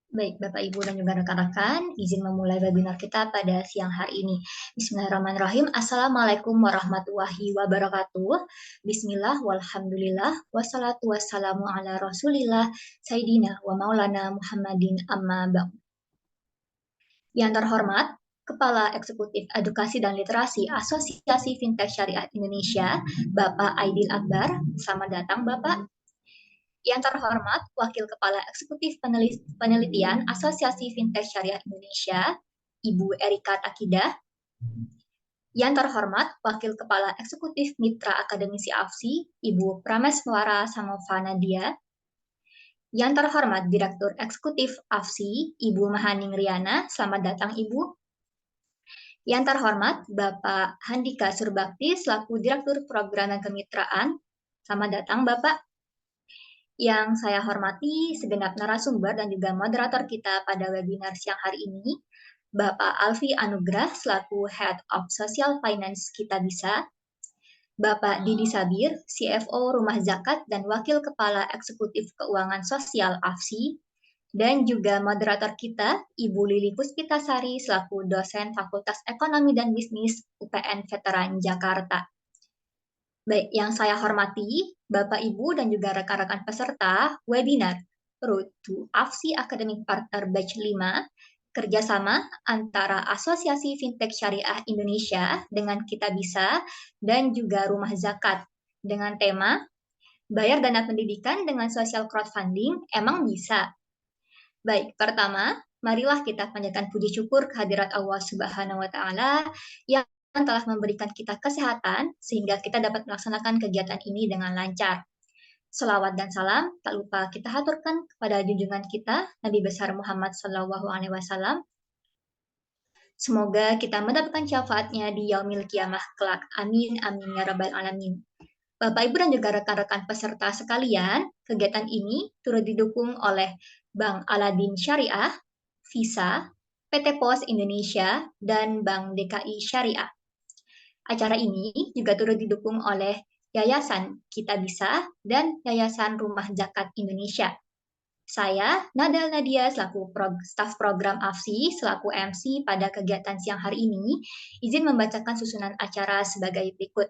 Baik, Bapak, Ibu, dan juga rekan-rekan, izin memulai webinar kita pada siang hari ini. Bismillahirrahmanirrahim. Assalamualaikum warahmatullahi wabarakatuh. Bismillah, walhamdulillah, wassalatu wassalamu ala rasulillah, Sayyidina wa maulana Muhammadin amma ba'd. Yang terhormat, Kepala Eksekutif Edukasi dan Literasi Asosiasi Fintech Syariah Indonesia, Bapak Aidil Akbar. Selamat datang, Bapak. Yang terhormat, Wakil Kepala Eksekutif Penelitian Asosiasi Fintech Syariah Indonesia, Ibu Erika Takidah. Yang terhormat, Wakil Kepala Eksekutif Mitra Akademisi AFSI, Ibu Prameswara Samovana Dia. Yang terhormat, Direktur Eksekutif AFSI, Ibu Mahaning Riana. Selamat datang, Ibu. Yang terhormat, Bapak Handika Surbakti, selaku Direktur Program dan Kemitraan. Selamat datang, Bapak. Yang saya hormati segenap narasumber dan juga moderator kita pada webinar siang hari ini, Bapak Alfi Anugrah selaku Head of Social Finance Kitabisa, Bapak Didi Sabir, CFO Rumah Zakat dan Wakil Kepala Eksekutif Keuangan Sosial AFSI, dan juga moderator kita, Ibu Lili Puspitasari selaku dosen Fakultas Ekonomi dan Bisnis UPN Veteran Jakarta. Baik, yang saya hormati, Bapak, Ibu, dan juga rekan-rekan peserta webinar Road to AFSI Academic Partner Batch 5, kerjasama antara Asosiasi Fintech Syariah Indonesia dengan Kitabisa dan juga Rumah Zakat dengan tema Bayar Dana Pendidikan dengan Social Crowdfunding, emang bisa? Baik, pertama, marilah kita panjatkan puji syukur kehadirat Allah Subhanahu wa Ta'ala yang telah memberikan kita kesehatan sehingga kita dapat melaksanakan kegiatan ini dengan lancar. Selawat dan salam tak lupa kita haturkan kepada junjungan kita Nabi besar Muhammad SAW. Semoga kita mendapatkan syafaatnya di yaumil kiamah kelak. Amin, amin ya rabbal alamin. Bapak, Ibu, dan juga rekan-rekan peserta sekalian, kegiatan ini turut didukung oleh Bank Aladin Syariah, Visa, PT Pos Indonesia, dan Bank DKI Syariah. Acara ini juga turut didukung oleh Yayasan Kitabisa dan Yayasan Rumah Zakat Indonesia. Saya, Nadal Nadia, selaku staf program AFSI, selaku MC pada kegiatan siang hari ini, izin membacakan susunan acara sebagai berikut.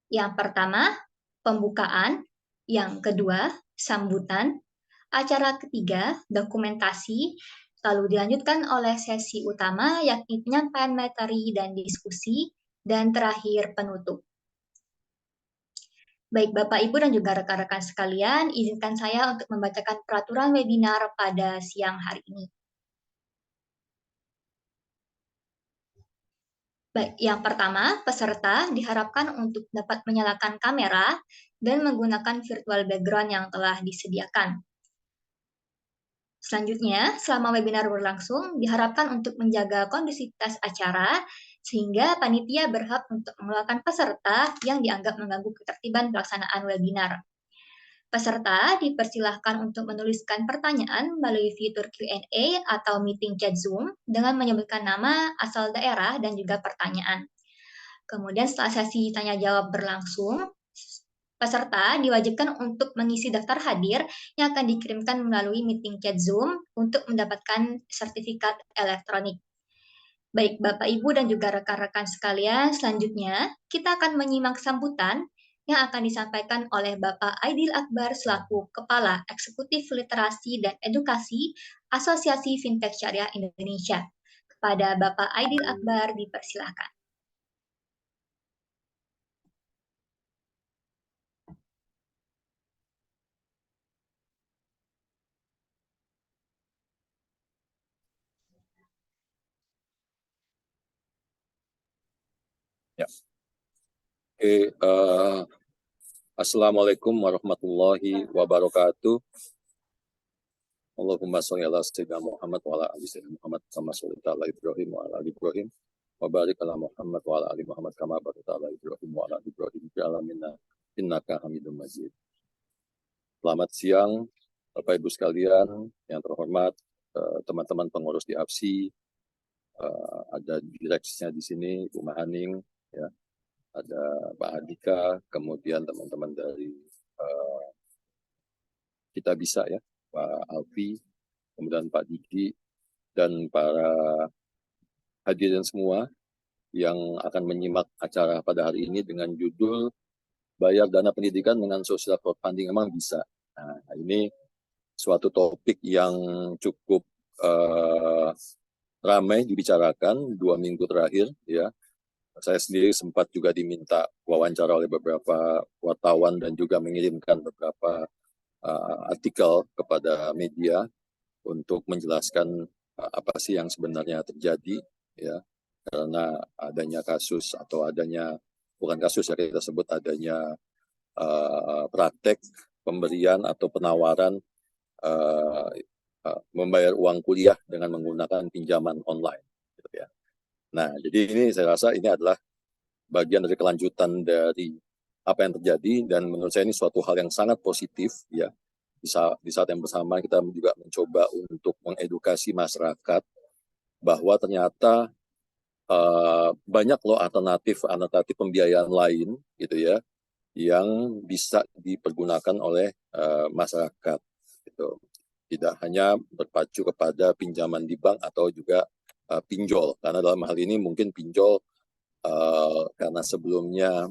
Yang pertama, pembukaan. Yang kedua, sambutan. Acara ketiga, dokumentasi. Lalu dilanjutkan oleh sesi utama, yakni penyampaian materi dan diskusi. Dan terakhir, penutup. Baik, Bapak, Ibu, dan juga rekan-rekan sekalian, izinkan saya untuk membacakan peraturan webinar pada siang hari ini. Baik, yang pertama, peserta diharapkan untuk dapat menyalakan kamera dan menggunakan virtual background yang telah disediakan. Selanjutnya, selama webinar berlangsung, diharapkan untuk menjaga kondusivitas acara, sehingga panitia berhak untuk mengeluarkan peserta yang dianggap mengganggu ketertiban pelaksanaan webinar. Peserta dipersilahkan untuk menuliskan pertanyaan melalui fitur Q&A atau meeting chat Zoom dengan menyebutkan nama, asal daerah, dan juga pertanyaan. Kemudian setelah sesi tanya-jawab berlangsung, peserta diwajibkan untuk mengisi daftar hadir yang akan dikirimkan melalui meeting chat Zoom untuk mendapatkan sertifikat elektronik. Baik, Bapak, Ibu, dan juga rekan-rekan sekalian, selanjutnya kita akan menyimak sambutan yang akan disampaikan oleh Bapak Aidil Akbar selaku Kepala Eksekutif Literasi dan Edukasi Asosiasi Fintech Syariah Indonesia. Kepada Bapak Aidil Akbar dipersilahkan. Ya. Oke, Assalamualaikum warahmatullahi wabarakatuh. Allahumma sholli ala sayyidina Muhammad wa ala ali sayyidina Muhammad kama shallaita ala Ibrahim wa ala ali Ibrahim wa barik ala Muhammad wa ala ali Muhammad kama barakta ala Ibrahim wa ala ali Ibrahim fil alamin innaka Hamidum Majid. Selamat siang Bapak Ibu sekalian yang terhormat, teman-teman pengurus di AFSI, ada direksinya di sini Bu Mahaning, ya. Ada Pak Handika, kemudian teman-teman dari Kitabisa, ya, Pak Alfi, kemudian Pak Didi, dan para hadirin semua yang akan menyimak acara pada hari ini dengan judul Bayar Dana Pendidikan dengan Social Crowdfunding Emang Bisa. Nah, ini suatu topik yang cukup ramai dibicarakan 2 minggu terakhir, ya. Saya sendiri sempat juga diminta wawancara oleh beberapa wartawan dan juga mengirimkan beberapa artikel kepada media untuk menjelaskan apa sih yang sebenarnya terjadi, ya, karena adanya kasus atau adanya, bukan kasus ya, kita sebut adanya praktek pemberian atau penawaran membayar uang kuliah dengan menggunakan pinjaman online, gitu ya. Nah, jadi ini saya rasa ini adalah bagian dari kelanjutan dari apa yang terjadi, dan menurut saya ini suatu hal yang sangat positif, ya. Di saat yang bersama kita juga mencoba untuk mengedukasi masyarakat bahwa ternyata banyak loh alternatif pembiayaan lain, gitu ya, yang bisa dipergunakan oleh masyarakat, gitu. Tidak hanya berpacu kepada pinjaman di bank atau juga pinjol, karena dalam hal ini mungkin pinjol karena sebelumnya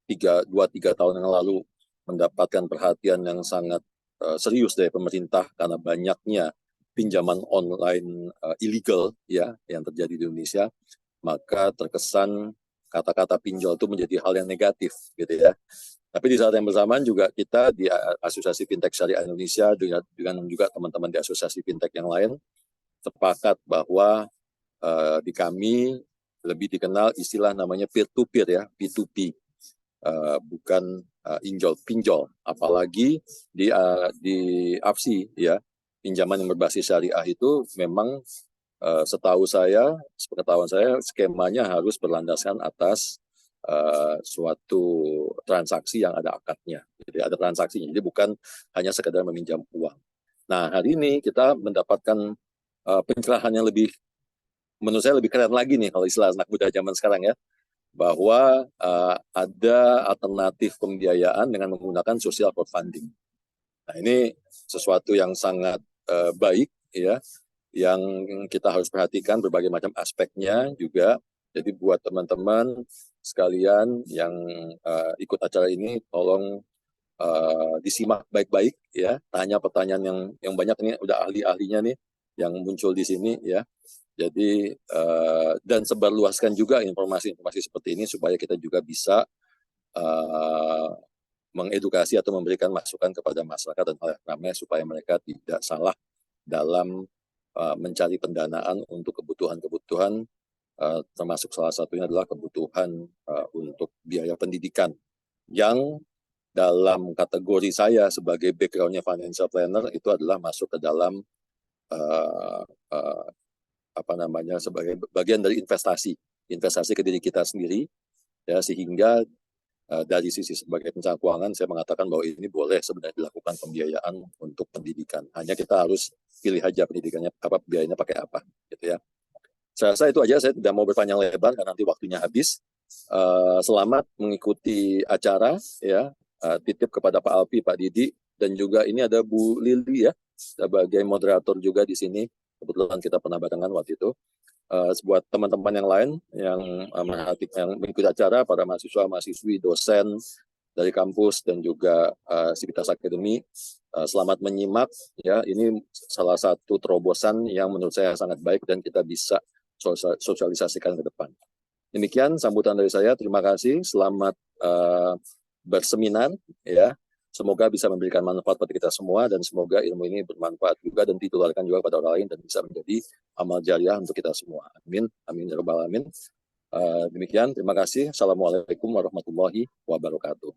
2-3 tahun yang lalu mendapatkan perhatian yang sangat serius dari pemerintah karena banyaknya pinjaman online ilegal, ya, yang terjadi di Indonesia, maka terkesan kata-kata pinjol itu menjadi hal yang negatif, gitu ya. Tapi di saat yang bersamaan juga kita di Asosiasi Fintech Syariah Indonesia dengan juga teman-teman di asosiasi fintech yang lain sepakat bahwa di kami lebih dikenal istilah namanya peer-to-peer, ya, P2P, bukan pinjol. Apalagi di AFSI, ya, pinjaman yang berbasis syariah itu memang setahu saya, sepengetahuan saya, skemanya harus berlandaskan atas suatu transaksi yang ada akadnya. Jadi ada transaksinya, jadi bukan hanya sekedar meminjam uang. Nah, hari ini kita mendapatkan pencerahan yang lebih, menurut saya lebih keren lagi nih kalau istilah anak muda zaman sekarang, ya, bahwa ada alternatif pembiayaan dengan menggunakan social crowdfunding. Nah, ini sesuatu yang sangat baik, ya, yang kita harus perhatikan berbagai macam aspeknya juga. Jadi buat teman-teman sekalian yang ikut acara ini, tolong disimak baik-baik, ya. Tanya pertanyaan yang banyak, ini udah ahli-ahlinya nih yang muncul di sini, ya. Jadi dan sebarluaskan juga informasi-informasi seperti ini supaya kita juga bisa mengedukasi atau memberikan masukan kepada masyarakat dan halayak ramai supaya mereka tidak salah dalam mencari pendanaan untuk kebutuhan-kebutuhan, termasuk salah satunya adalah kebutuhan untuk biaya pendidikan, yang dalam kategori saya sebagai background-nya financial planner itu adalah masuk ke dalam sebagai bagian dari investasi ke diri kita sendiri, ya, sehingga dari sisi sebagai perencana keuangan saya mengatakan bahwa ini boleh sebenarnya dilakukan pembiayaan untuk pendidikan. Hanya kita harus pilih aja pendidikannya apa, biayanya pakai apa, gitu ya. Saya rasa itu aja, saya tidak mau berpanjang lebar karena nanti waktunya habis. Selamat mengikuti acara, ya. Titip kepada Pak Alpi, Pak Didi, dan juga ini ada Bu Lili, ya, sebagai moderator juga di sini. Kebetulan kita pernah barengan waktu itu. Buat teman-teman yang lain yang mengikuti acara, para mahasiswa, mahasiswi, dosen dari kampus dan juga Sivitas Academy, selamat menyimak, ya. Ini salah satu terobosan yang menurut saya sangat baik dan kita bisa sosialisasikan ke depan. Demikian sambutan dari saya. Terima kasih. Selamat berseminar, ya. Semoga bisa memberikan manfaat pada kita semua dan semoga ilmu ini bermanfaat juga dan ditularkan juga pada orang lain dan bisa menjadi amal jariah untuk kita semua. Amin. Amin ya rabbal alamin. Demikian, terima kasih. Assalamualaikum warahmatullahi wabarakatuh.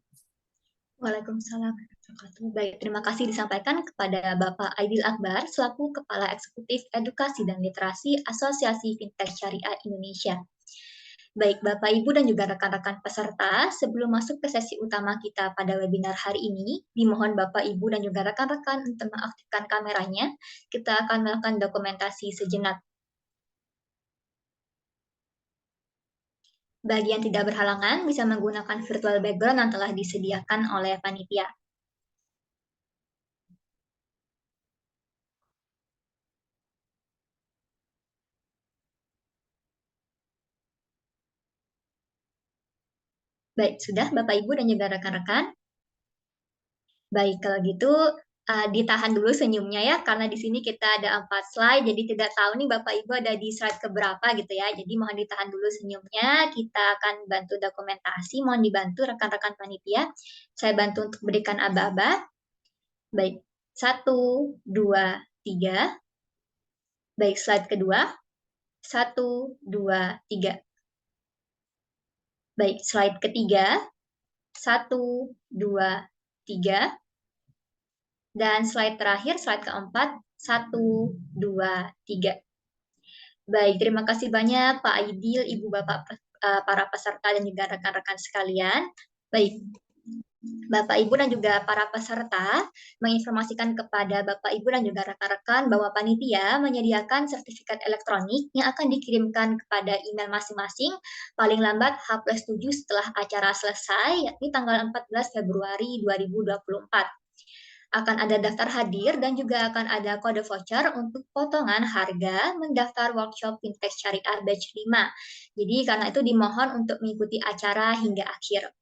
Waalaikumsalam warahmatullahi wabarakatuh. Baik, terima kasih disampaikan kepada Bapak Aidil Akbar selaku Kepala Eksekutif Edukasi dan Literasi Asosiasi Fintech Syariah Indonesia. Baik, Bapak, Ibu, dan juga rekan-rekan peserta, sebelum masuk ke sesi utama kita pada webinar hari ini, dimohon Bapak, Ibu, dan juga rekan-rekan untuk mengaktifkan kameranya. Kita akan melakukan dokumentasi sejenak. Bagi yang tidak berhalangan, bisa menggunakan virtual background yang telah disediakan oleh panitia. Baik, sudah Bapak Ibu dan juga rekan-rekan? Baik, kalau gitu ditahan dulu senyumnya ya, karena di sini kita ada 4 slide, jadi tidak tahu nih Bapak Ibu ada di slide keberapa gitu ya. Jadi mohon ditahan dulu senyumnya, kita akan bantu dokumentasi, mohon dibantu rekan-rekan panitia. Saya bantu untuk berikan aba-aba. Baik, 1, 2, 3. Baik, slide kedua. 1, 2, 3. Baik, slide ketiga. 1, 2, 3. Dan slide terakhir, slide keempat, 1, 2, 3. Baik, terima kasih banyak Pak Aidil, Ibu Bapak para peserta dan juga rekan-rekan sekalian. Baik, Bapak Ibu dan juga para peserta menginformasikan kepada Bapak Ibu dan juga rekan-rekan bahwa panitia menyediakan sertifikat elektronik yang akan dikirimkan kepada email masing-masing paling lambat H+7 setelah acara selesai, yakni tanggal 14 Februari 2024. Akan ada daftar hadir dan juga akan ada kode voucher untuk potongan harga mendaftar workshop Fintech Syariah Batch 5. Jadi karena itu dimohon untuk mengikuti acara hingga akhir.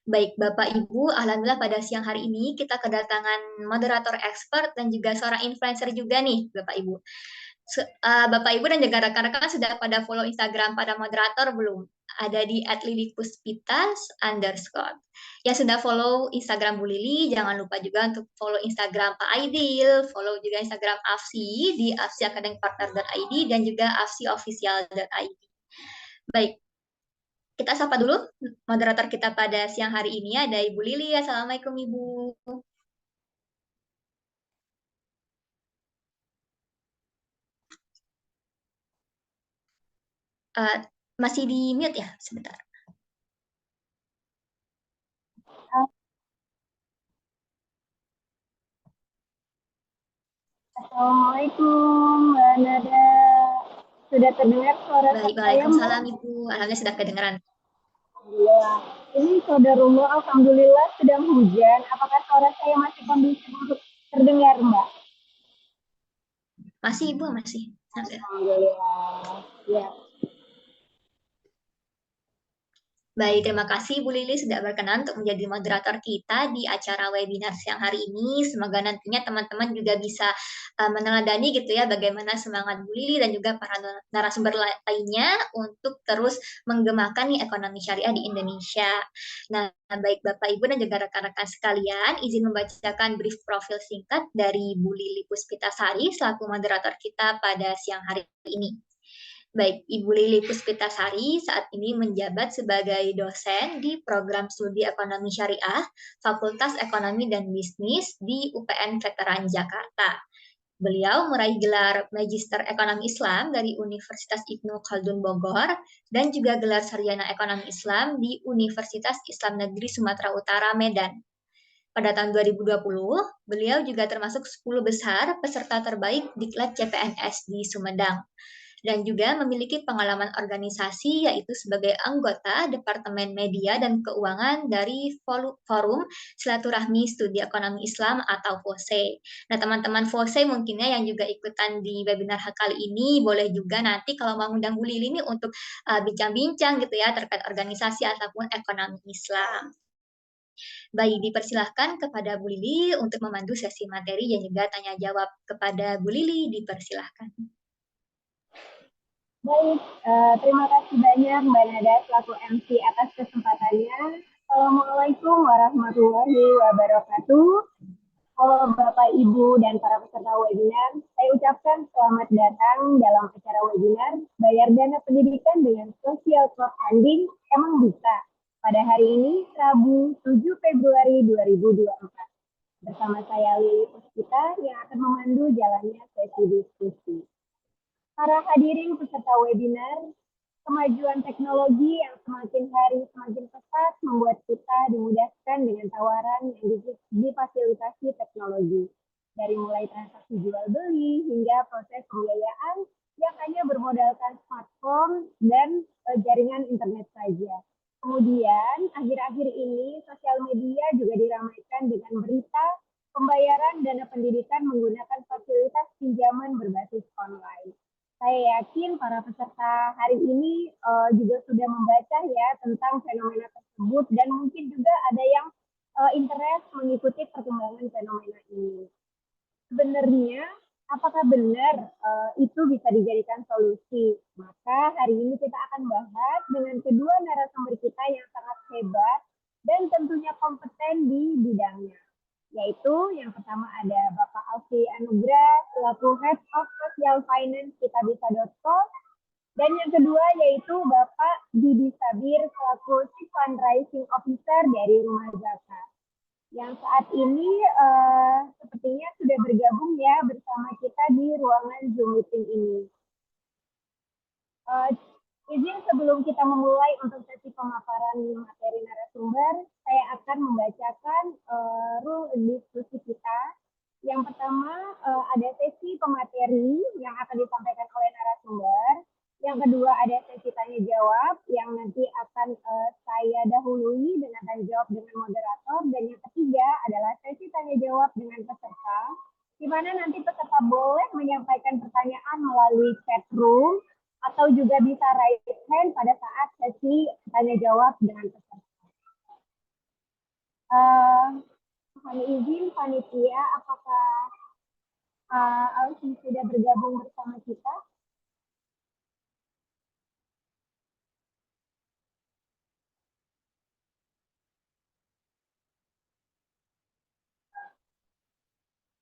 Baik, Bapak Ibu, alhamdulillah pada siang hari ini kita kedatangan moderator expert dan juga seorang influencer juga nih, Bapak Ibu. Bapak Ibu dan juga rekan-rekan sudah pada follow Instagram pada moderator belum? Ada di @lilipuspitas_. Yang sudah follow Instagram Bu Lili, jangan lupa juga untuk follow Instagram Pak Aidil, follow juga Instagram AFSI di afsiacademicpartner.id dan juga afsiofficial.id. Baik, kita sapa dulu moderator kita pada siang hari ini, ada Ibu Lili. Assalamualaikum Ibu. Masih di mute ya, sebentar. Assalamualaikum Mbak Nada. Sudah terdengar suara Baik, saya waalaikumsalam Mbak? Ibu. Alhamdulillah sudah kedengaran. Alhamdulillah. Ini saudaranya alhamdulillah sedang hujan. Apakah suara saya masih kondusif untuk terdengar Mbak? Masih Ibu, masih. Alhamdulillah. Ya. Baik, terima kasih Bu Lili sudah berkenan untuk menjadi moderator kita di acara webinar siang hari ini. Semoga nantinya teman-teman juga bisa meneladani gitu ya bagaimana semangat Bu Lili dan juga para narasumber lainnya untuk terus menggemakan nih ekonomi syariah di Indonesia. Nah, baik Bapak Ibu dan juga rekan-rekan sekalian, izin membacakan brief profil singkat dari Bu Lili Puspitasari selaku moderator kita pada siang hari ini. Baik, Ibu Lili Puspitasari saat ini menjabat sebagai dosen di program studi ekonomi syariah, Fakultas Ekonomi dan Bisnis di UPN Veteran Jakarta. Beliau meraih gelar Magister Ekonomi Islam dari Universitas Ibnu Khaldun Bogor dan juga gelar Sarjana Ekonomi Islam di Universitas Islam Negeri Sumatera Utara Medan. Pada tahun 2020, beliau juga termasuk 10 besar peserta terbaik Diklat CPNS di Sumedang dan juga memiliki pengalaman organisasi yaitu sebagai anggota Departemen Media dan Keuangan dari Forum Silaturahmi Studi Ekonomi Islam atau FOSE. Nah, teman-teman FOSE mungkinnya yang juga ikutan di webinar kali ini boleh juga nanti kalau mau undang Bu Lili ini untuk bincang-bincang gitu ya terkait organisasi ataupun ekonomi Islam. Baik, dipersilahkan kepada Bu Lili untuk memandu sesi materi dan juga tanya jawab kepada Bu Lili, dipersilahkan. Baik, terima kasih banyak Mbak Nada selaku MC atas kesempatannya. Assalamualaikum warahmatullahi wabarakatuh. Halo Bapak, Ibu, dan para peserta webinar. Saya ucapkan selamat datang dalam acara webinar Bayar Dana Pendidikan dengan Social Crowdfunding Emang Bisa pada hari ini, Rabu 7 Februari 2024. Bersama saya Lili Puspita yang akan memandu jalannya sesi diskusi. Para hadirin peserta webinar, kemajuan teknologi yang semakin hari semakin pesat membuat kita dimudahkan dengan tawaran yang difasilitasi teknologi. Dari mulai transaksi jual beli hingga proses pembiayaan yang hanya bermodalkan smartphone dan jaringan internet saja. Kemudian, akhir-akhir ini sosial media juga diramaikan dengan berita pembayaran dana pendidikan menggunakan fasilitas pinjaman berbasis online. Saya yakin para peserta hari ini juga sudah membaca ya tentang fenomena tersebut tersebut dan mungkin juga ada yang interest mengikuti perkembangan fenomena ini. Sebenarnya apakah benar itu bisa dijadikan solusi? Maka hari ini kita akan bahas dengan kedua narasumber kita yang sangat hebat dan tentunya kompeten di bidangnya. Yaitu yang pertama ada Bapak Alfi Anugrah selaku Head of Social Finance Kitabisa.com, dan yang kedua yaitu Bapak Didi Sabir selaku Chief Fundraising Officer dari Rumah Zakat, yang saat ini sepertinya sudah bergabung ya bersama kita di ruangan Zoom meeting ini. Izin sebelum kita memulai untuk sesi pemaparan materi narasumber, saya akan membacakan rule diskusi kita. Yang pertama ada sesi pemateri yang akan disampaikan oleh narasumber. Yang kedua ada sesi tanya jawab yang nanti akan saya dahului dengan tanya jawab dengan moderator. Dan yang ketiga adalah sesi tanya jawab dengan peserta, di mana nanti peserta boleh menyampaikan pertanyaan melalui chat room atau juga bisa raise hand pada saat sesi tanya jawab dengan peserta. Kami izin panitia, apakah Alfi sudah bergabung bersama kita?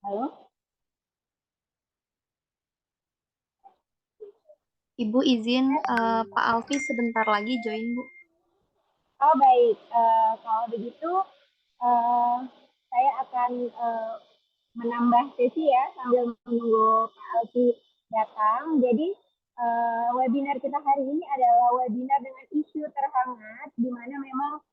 Halo? Ibu izin Pak Alfi sebentar lagi join, Bu. Oh baik, kalau begitu saya akan menambah sesi ya sambil menunggu Pak Alfi datang. Jadi webinar kita hari ini adalah webinar dengan isu terhangat, di mana memang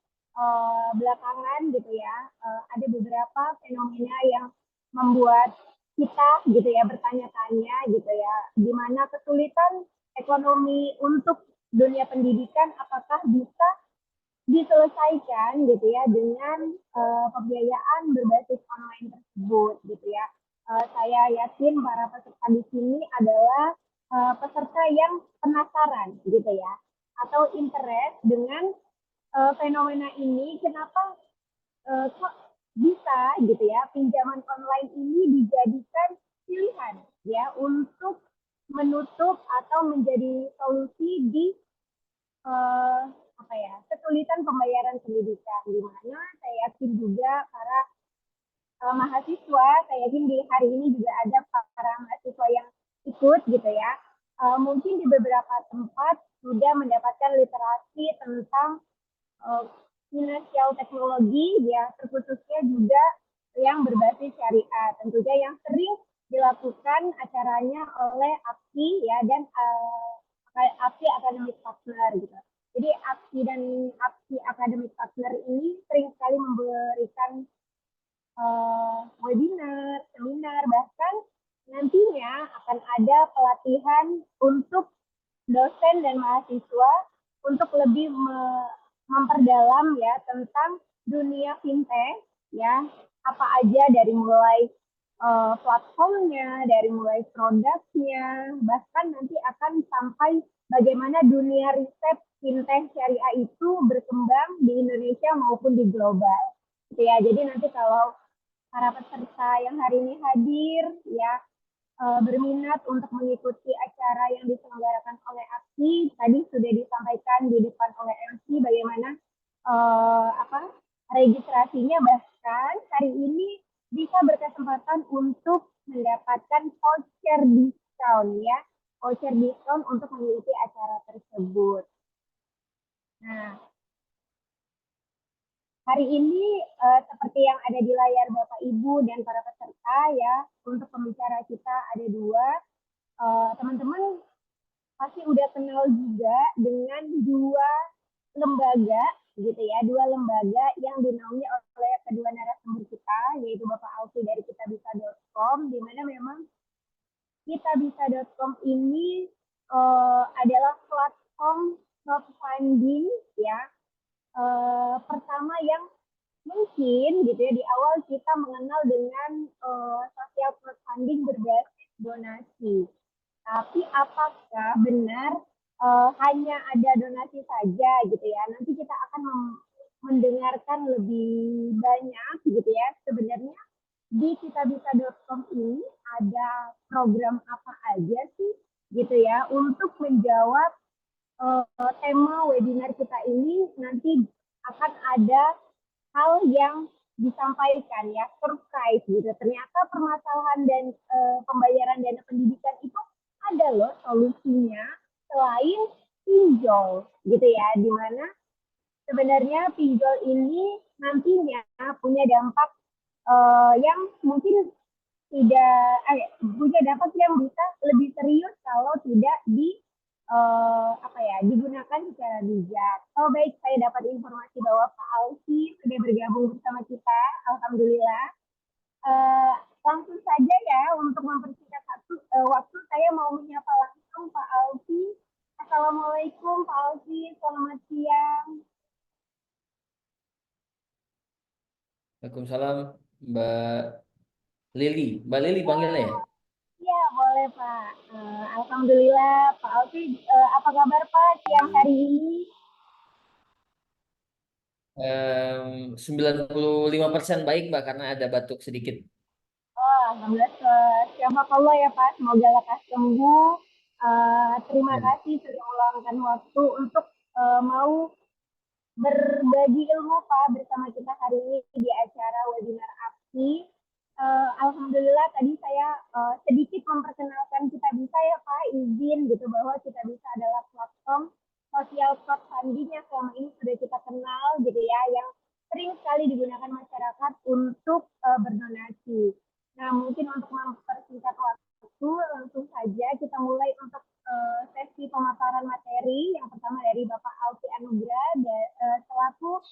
belakangan gitu ya ada beberapa fenomena yang membuat kita gitu ya bertanya-tanya gitu ya, di mana kesulitan ekonomi untuk dunia pendidikan apakah bisa diselesaikan gitu ya dengan pembiayaan berbasis online tersebut gitu ya. Saya yakin para peserta di sini adalah peserta yang penasaran gitu ya atau interest dengan fenomena ini. Kenapa kok bisa gitu ya pinjaman online ini dijadikan pilihan ya untuk menutup atau menjadi solusi di kesulitan pembayaran pendidikan, di mana saya yakin juga para mahasiswa, saya yakin di hari ini juga ada para mahasiswa yang ikut gitu ya, mungkin di beberapa tempat sudah mendapatkan literasi tentang finansial teknologi ya, terkhususnya juga yang berbasis syariah, tentunya yang sering dilakukan acaranya oleh APSI ya dan APSI Academic Partner gitu. Jadi APSI Academic Partner ini sering sekali memberikan webinar, seminar, bahkan nantinya akan ada pelatihan untuk dosen dan mahasiswa untuk lebih memperdalam ya tentang dunia fintech ya, apa aja dari mulai platformnya, dari mulai produknya, bahkan nanti akan sampai bagaimana dunia riset fintech syariah itu berkembang di Indonesia maupun di global. Gitu ya. Jadi nanti kalau para peserta yang hari ini hadir ya berminat untuk mengikuti acara yang diselenggarakan oleh APSI, tadi sudah disampaikan di depan oleh MC bagaimana registrasinya, bahkan hari ini bisa berkesempatan untuk mendapatkan voucher diskon ya, voucher diskon untuk mengikuti acara tersebut. Nah, hari ini seperti yang ada di layar Bapak Ibu dan para peserta ya, untuk pembicara kita ada dua. Teman-teman pasti udah kenal juga dengan dua lembaga gitu ya, dua lembaga yang dinaungi oleh kedua narasumber kita, yaitu Bapak Alfi dari Kitabisa.com, di mana memang Kitabisa.com ini adalah platform crowdfunding ya, pertama yang mungkin gitu ya di awal kita mengenal dengan social crowdfunding berbasis donasi. Tapi apakah benar hanya ada donasi saja gitu ya? Nanti kita akan mendengarkan lebih banyak gitu ya, sebenarnya di kitabisa.com ini ada program apa aja sih gitu ya untuk menjawab tema webinar kita ini. Nanti akan ada hal yang disampaikan ya terkait gitu. Ternyata permasalahan dan pembayaran dana pendidikan itu ada loh solusinya selain pinjol gitu ya, di mana sebenarnya pinjol ini nantinya punya dampak yang mungkin tidak punya dampak yang bisa lebih serius kalau tidak apa ya digunakan secara bijak. Oh baik, saya dapat informasi bahwa Pak Alfi sudah bergabung bersama kita. Alhamdulillah. Eh, Langsung saja ya untuk mempersingkat waktu, saya mau menyapa langsung Pak Alfi. Assalamualaikum Pak Alfi, selamat siang. Waalaikumsalam, Mbak Lili. Mbak Lili panggilnya ya? Ya, boleh Pak. Alhamdulillah, Pak Alfi, apa kabar Pak siang hari ini? 95% baik, Mbak, karena ada batuk sedikit. Oh, alhamdulillah. Siapa Allah ya Pak, semoga lekas sembuh. Terima Ya. kasih sudah meluangkan waktu untuk mau berbagi ilmu Pak bersama kita hari ini di acara webinar APSI. Alhamdulillah tadi saya sedikit memperkenalkan kita bisa ya Pak, izin gitu bahwa kita bisa adalah platform sosial crowdfunding yang selama ini sudah kita kenal gitu ya, yang sering sekali digunakan masyarakat untuk berdonasi. Nah mungkin untuk mempersingkat waktu, langsung saja kita mulai untuk sesi pemaparan materi. Yang pertama dari Bapak Alfi Anugrah selaku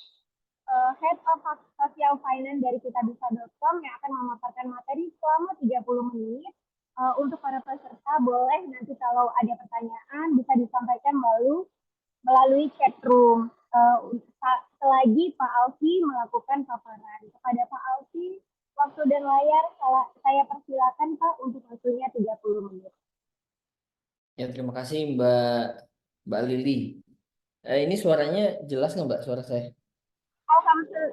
Head of Social Finance dari kitabisa.com yang akan memaparkan materi selama 30 menit. Untuk para peserta boleh nanti kalau ada pertanyaan bisa disampaikan melalui chat room. Selagi Pak Alfi melakukan paparan. Kepada Pak Alfi, waktu dan layar saya persilakan Pak untuk waktunya 30 menit. Ya, terima kasih Mbak Lili. Ini suaranya jelas nggak, Mbak, suara saya?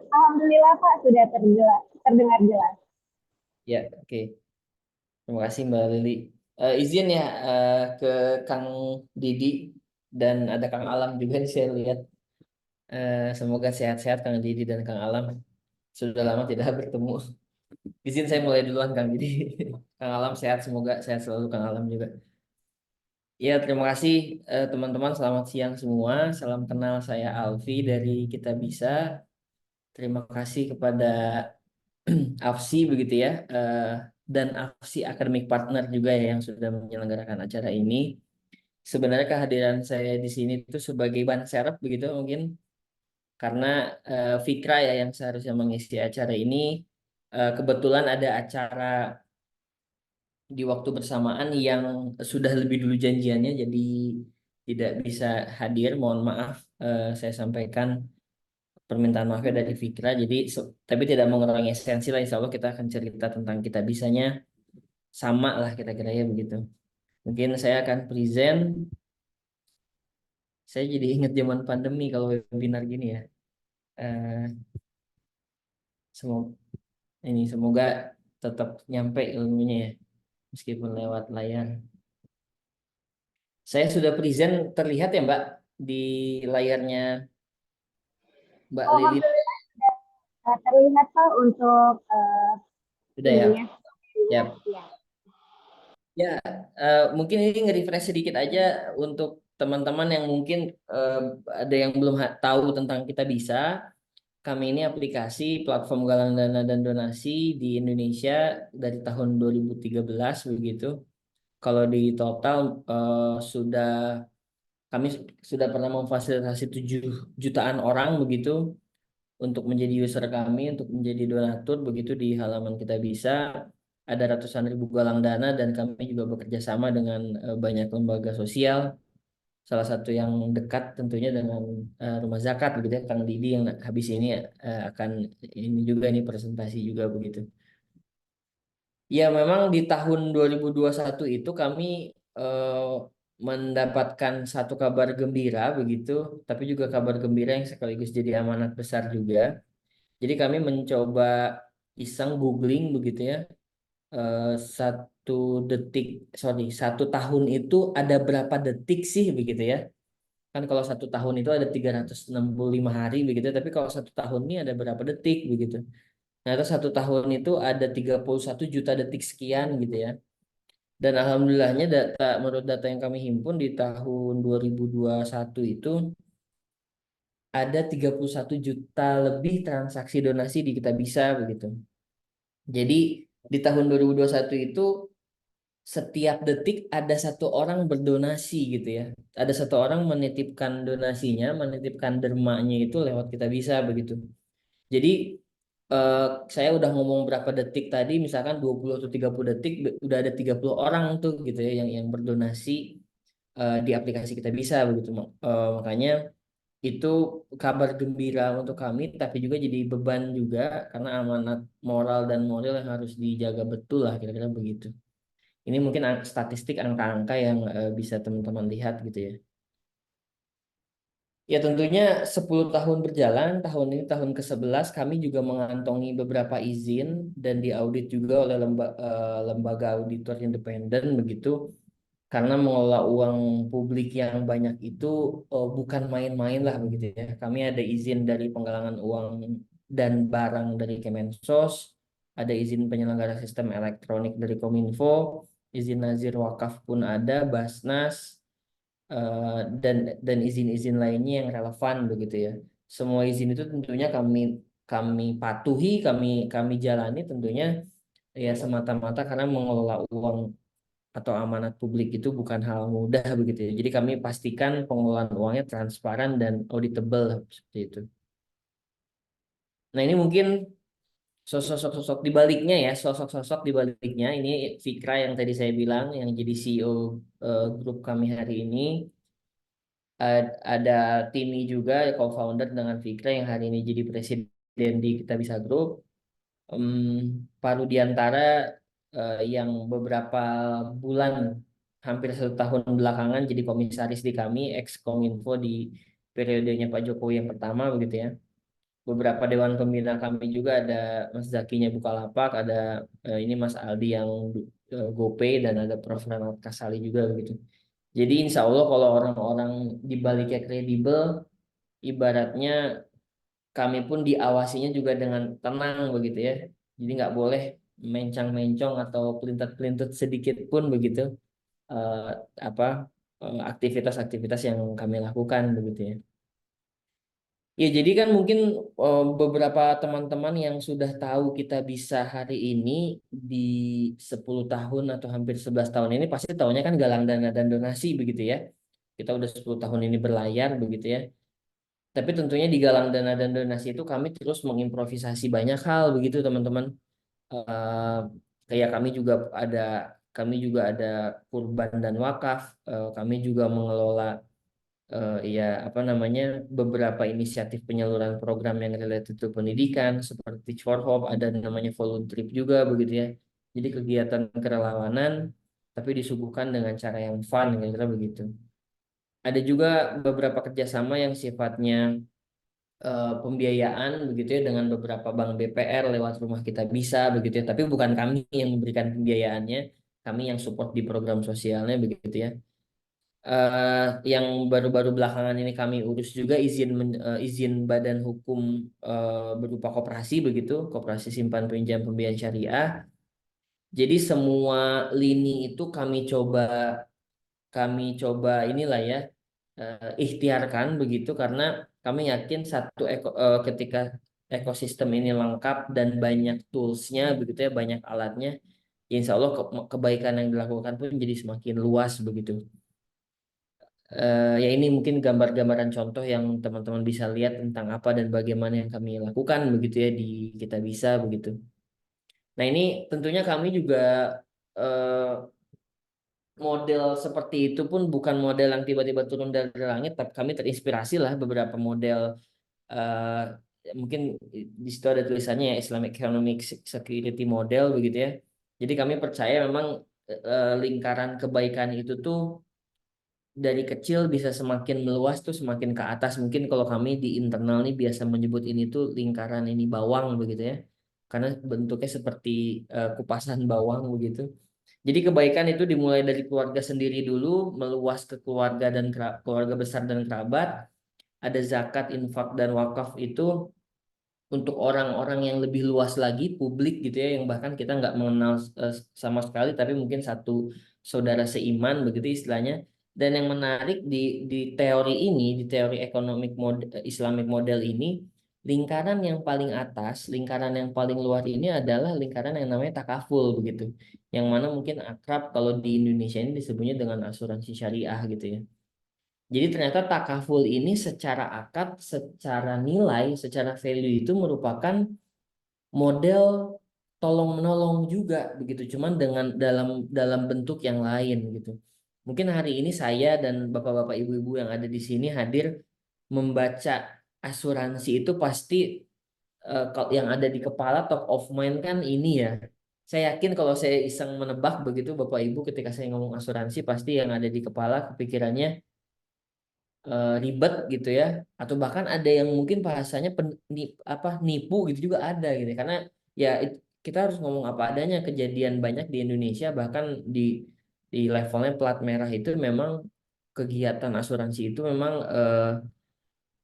Alhamdulillah Pak sudah terdengar jelas. Ya, oke. Terima kasih Mbak Lili. Izin ya ke Kang Didi dan ada Kang Alam juga nih saya lihat. Semoga sehat-sehat Kang Didi dan Kang Alam. Sudah lama tidak bertemu. Izin saya mulai duluan Kang Didi. Kang Alam sehat, semoga sehat selalu Kang Alam juga. Ya, terima kasih teman-teman. Selamat siang semua. Salam kenal, saya Alfi dari Kitabisa. Terima kasih kepada AFSI begitu ya, dan AFSI Academic Partner juga ya yang sudah menyelenggarakan acara ini. Sebenarnya kehadiran saya di sini itu sebagai ban serep begitu mungkin, karena Fikra ya yang seharusnya mengisi acara ini kebetulan ada acara di waktu bersamaan yang sudah lebih dulu janjiannya, jadi tidak bisa hadir. Mohon maaf, saya sampaikan permintaan maafnya dari Fikra. Jadi tapi tidak mengurangi esensi lah. Insya Allah kita akan cerita tentang kita bisanya sama lah kira-kira ya begitu. Mungkin saya akan present. Saya jadi ingat zaman pandemi kalau webinar gini ya. Eh, semoga tetap nyampe ilmunya ya meskipun lewat layar. Saya sudah present, terlihat ya Mbak di layarnya Mbak Lili. Alhamdulillah terlihat Pak untuk Sudah ya. ininya. Ya. Ya. Ya, mungkin ini nge-refresh sedikit aja untuk teman-teman yang mungkin ada yang belum tahu tentang Kita Bisa. Kami ini aplikasi platform galang dana dan donasi di Indonesia dari tahun 2013 begitu. Kalau di total kami sudah pernah memfasilitasi 7 jutaan orang begitu untuk menjadi user kami, untuk menjadi donatur begitu di halaman Kita Bisa. Ada ratusan ribu galang dana dan kami juga bekerja sama dengan banyak lembaga sosial. Salah satu yang dekat tentunya dengan Rumah Zakat begitu ya, Kang Didi yang habis ini akan ini juga ini presentasi juga begitu. Ya memang di tahun 2021 itu kami mendapatkan satu kabar gembira begitu, tapi juga kabar gembira yang sekaligus jadi amanat besar juga. Jadi kami mencoba iseng googling begitu ya, satu detik, sorry, 1 tahun itu ada berapa detik sih begitu ya? Kan kalau 1 tahun itu ada 365 hari begitu, tapi kalau 1 tahun ini ada berapa detik begitu. Nah, itu 1 tahun itu ada 31 juta detik sekian gitu ya. Dan alhamdulillahnya menurut data yang kami himpun di tahun 2021 itu ada 31 juta lebih transaksi donasi di Kitabisa begitu. Jadi di tahun 2021 itu setiap detik ada satu orang berdonasi gitu ya. Ada satu orang menitipkan donasinya, menitipkan dermanya itu lewat Kitabisa begitu. Jadi eh, saya udah ngomong berapa detik tadi, misalkan 20 atau 30 detik, udah ada 30 orang tuh gitu ya yang berdonasi di aplikasi Kitabisa begitu. Makanya itu kabar gembira untuk kami, tapi juga jadi beban juga karena amanat moral dan moral yang harus dijaga betul lah kira-kira begitu. Ini mungkin statistik angka-angka yang bisa teman-teman lihat gitu ya. Ya tentunya 10 tahun berjalan, tahun ini tahun ke-11 kami juga mengantongi beberapa izin dan diaudit juga oleh lembaga auditor independen begitu. Karena mengelola uang publik yang banyak itu bukan main-main lah begitu ya. Kami ada izin dari penggalangan uang dan barang dari Kemensos, ada izin penyelenggara sistem elektronik dari Kominfo, izin nazir wakaf pun ada, Basnas, dan izin-izin lainnya yang relevan begitu ya. Semua izin itu tentunya kami patuhi, kami jalani tentunya ya semata-mata karena mengelola uang atau amanat publik itu bukan hal mudah begitu ya. Jadi kami pastikan pengelolaan uangnya transparan dan auditable seperti itu. Nah, ini mungkin sosok-sosok di baliknya ya, sosok-sosok di baliknya ini Fikra yang tadi saya bilang yang jadi CEO grup kami hari ini. Ada Timi juga co-founder dengan Fikra yang hari ini jadi presiden di Kitabisa Group. Pak Rudiantara yang beberapa bulan hampir 1 tahun belakangan jadi komisaris di kami ex Kominfo di periodenya Pak Jokowi yang pertama begitu ya. Beberapa dewan pembina kami juga ada Mas Zakinya Bukalapak, ada ini Mas Aldi yang GoPay dan ada Prof. Ranat Kasali juga begitu. Jadi insya Allah kalau orang-orang di baliknya kredibel, ibaratnya kami pun diawasinya juga dengan tenang begitu ya. Jadi nggak boleh mencang-mencong atau pelintat-pelintut sedikit pun begitu eh, apa aktivitas-aktivitas yang kami lakukan begitu ya. Ya jadi kan mungkin beberapa teman-teman yang sudah tahu kita bisa hari ini di 10 tahun atau hampir 11 tahun ini pasti tahunya kan galang dana dan donasi begitu ya. Kita udah 10 tahun ini berlayar begitu ya. Tapi tentunya di galang dana dan donasi itu kami terus mengimprovisasi banyak hal begitu teman-teman. Eh, Kayak kami juga ada kurban dan wakaf. Kami juga mengelola ya apa namanya beberapa inisiatif penyaluran program yang related to pendidikan seperti for Hope, ada namanya volunteer juga begitu ya. Jadi kegiatan kerelawanan tapi disuguhkan dengan cara yang fun kira-kira begitu. Ada juga beberapa kerjasama yang sifatnya pembiayaan begitu ya dengan beberapa bank BPR lewat Rumah Kita Bisa begitu ya. Tapi bukan kami yang memberikan pembiayaannya, kami yang support di program sosialnya begitu ya. Yang baru-baru belakangan ini kami urus juga izin badan hukum berupa koperasi begitu, koperasi simpan pinjam pembiayaan syariah. Jadi semua lini itu kami coba inilah ya ikhtiarkan begitu karena kami yakin ketika ekosistem ini lengkap dan banyak toolsnya begitu ya banyak alatnya, ya insya Allah kebaikan yang dilakukan pun jadi semakin luas begitu. Ya ini mungkin gambar-gambaran contoh yang teman-teman bisa lihat tentang apa dan bagaimana yang kami lakukan begitu ya di Kita Bisa begitu. Nah ini tentunya kami juga eh, model seperti itu pun bukan model yang tiba-tiba turun dari langit, tapi kami terinspirasi lah beberapa model eh, mungkin di situ ada tulisannya ya Islamic Economic Security Model begitu ya. Jadi kami percaya memang lingkaran kebaikan itu tuh dari kecil bisa semakin meluas tuh semakin ke atas. Mungkin kalau kami di internal nih biasa menyebut ini tuh lingkaran ini bawang begitu ya. Karena bentuknya seperti kupasan bawang begitu. Jadi kebaikan itu dimulai dari keluarga sendiri dulu, meluas ke keluarga dan keluarga besar dan kerabat. Ada zakat, infak dan wakaf itu untuk orang-orang yang lebih luas lagi, publik gitu ya, yang bahkan kita nggak mengenal sama sekali, tapi mungkin satu saudara seiman begitu istilahnya. Dan yang menarik di teori ini, di teori Islamic model ini, lingkaran yang paling atas, lingkaran yang paling luar ini adalah lingkaran yang namanya takaful begitu. Yang mana mungkin akrab kalau di Indonesia ini disebutnya dengan asuransi syariah gitu ya. Jadi ternyata takaful ini secara akad, secara nilai, secara value itu merupakan model tolong menolong juga begitu, cuman dengan dalam dalam bentuk yang lain gitu. Mungkin hari ini saya dan bapak-bapak ibu-ibu yang ada di sini hadir membaca asuransi itu pasti kalau yang ada di kepala top of mind kan ini ya. Saya yakin kalau saya iseng menebak begitu bapak ibu ketika saya ngomong asuransi pasti yang ada di kepala kepikirannya ribet gitu ya, atau bahkan ada yang mungkin bahasanya nipu gitu juga ada gitu karena ya kita harus ngomong apa adanya, kejadian banyak di Indonesia bahkan di levelnya plat merah itu memang kegiatan asuransi itu memang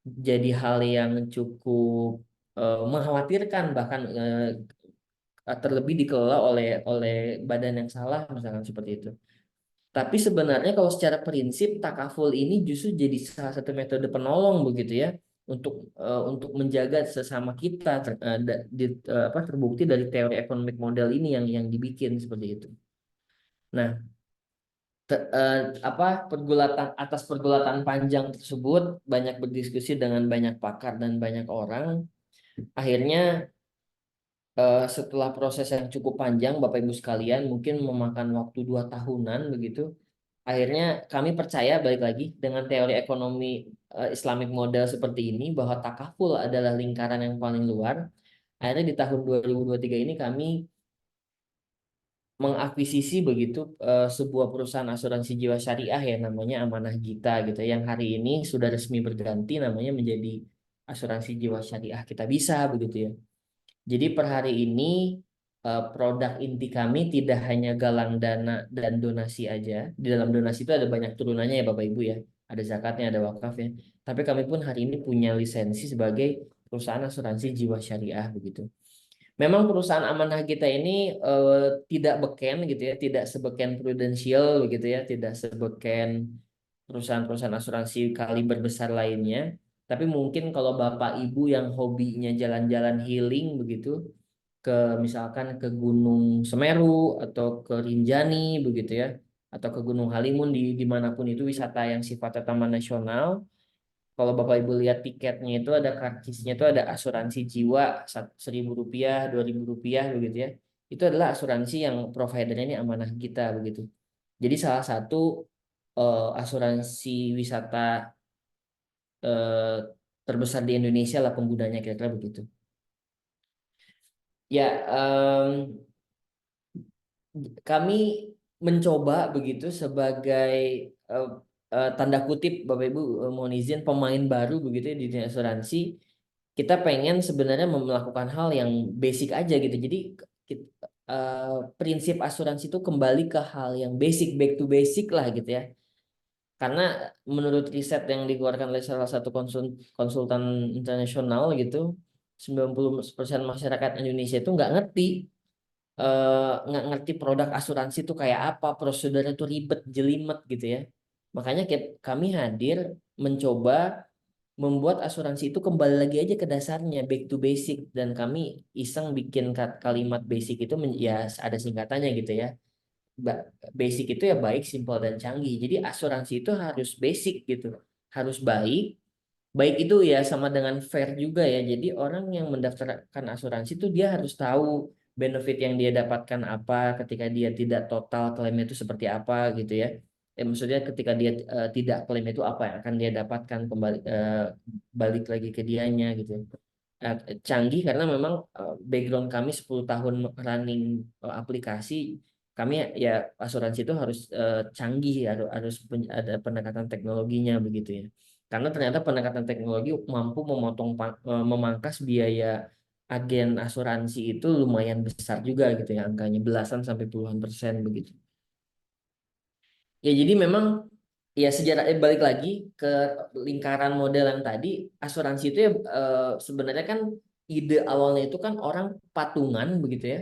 jadi hal yang cukup mengkhawatirkan bahkan terlebih dikelola oleh badan yang salah misalkan seperti itu. Tapi sebenarnya kalau secara prinsip takaful ini justru jadi salah satu metode penolong begitu ya untuk menjaga sesama kita terbukti dari teori economic model ini yang dibikin seperti itu. Nah, atas pergulatan panjang tersebut banyak berdiskusi dengan banyak pakar dan banyak orang. Akhirnya setelah proses yang cukup panjang, Bapak Ibu sekalian, mungkin memakan waktu 2 tahunan begitu. Akhirnya kami percaya balik lagi dengan teori ekonomi Islamic model seperti ini bahwa takaful adalah lingkaran yang paling luar. Akhirnya di tahun 2023 ini kami mengakuisisi begitu sebuah perusahaan asuransi jiwa syariah ya namanya Amanah Gita gitu yang hari ini sudah resmi berganti namanya menjadi asuransi jiwa syariah Kita Bisa begitu ya. Jadi per hari ini produk inti kami tidak hanya galang dana dan donasi aja. Di dalam donasi itu ada banyak turunannya ya Bapak Ibu ya. Ada zakatnya, ada wakafnya. Tapi kami pun hari ini punya lisensi sebagai perusahaan asuransi jiwa syariah begitu. Memang perusahaan amanah kita ini tidak beken gitu ya, tidak sebeken Prudential begitu ya, tidak sebeken perusahaan-perusahaan asuransi kaliber besar lainnya. Tapi mungkin kalau Bapak Ibu yang hobinya jalan-jalan healing begitu, misalkan ke Gunung Semeru atau ke Rinjani begitu ya, atau ke Gunung Halimun dimanapun itu wisata yang sifatnya taman nasional. Kalau Bapak Ibu lihat tiketnya itu ada karcisnya itu ada asuransi jiwa Rp1.000, Rp2.000 begitu ya. Itu adalah asuransi yang providernya ini amanah kita begitu. Jadi salah satu asuransi wisata eh, terbesar di Indonesia lah penggunanya kira-kira begitu. Ya, kami mencoba begitu sebagai eh, tanda kutip Bapak Ibu mohon izin pemain baru begitu ya di dunia asuransi. Kita pengen sebenarnya melakukan hal yang basic aja gitu. Jadi prinsip asuransi itu kembali ke hal yang basic, back to basic lah gitu ya. Karena menurut riset yang dikeluarkan oleh salah satu konsultan internasional gitu, 90% masyarakat Indonesia itu nggak ngerti produk asuransi itu kayak apa, prosedurnya itu ribet, jelimet gitu ya. Makanya kami hadir mencoba membuat asuransi itu kembali lagi aja ke dasarnya, back to basic, dan kami iseng bikin kalimat basic itu ya ada singkatannya gitu ya. Basic itu ya baik, simple dan canggih. Jadi asuransi itu harus basic gitu, harus baik. Baik itu ya sama dengan fair juga ya. Jadi orang yang mendaftarkan asuransi itu dia harus tahu benefit yang dia dapatkan apa, ketika dia tidak total klaim itu seperti apa gitu ya. Maksudnya ketika dia tidak klaim itu apa yang akan dia dapatkan kembali balik lagi ke dianya gitu. Canggih karena memang background kami 10 tahun running aplikasi. kami ya asuransi itu harus canggih, harus ada pendekatan teknologinya begitu ya. Karena ternyata pendekatan teknologi mampu memangkas biaya agen asuransi itu lumayan besar juga gitu ya, angkanya belasan sampai puluhan persen begitu. Ya jadi memang ya sejarah balik lagi ke lingkaran model yang tadi, asuransi itu ya sebenarnya kan ide awalnya itu kan orang patungan begitu ya,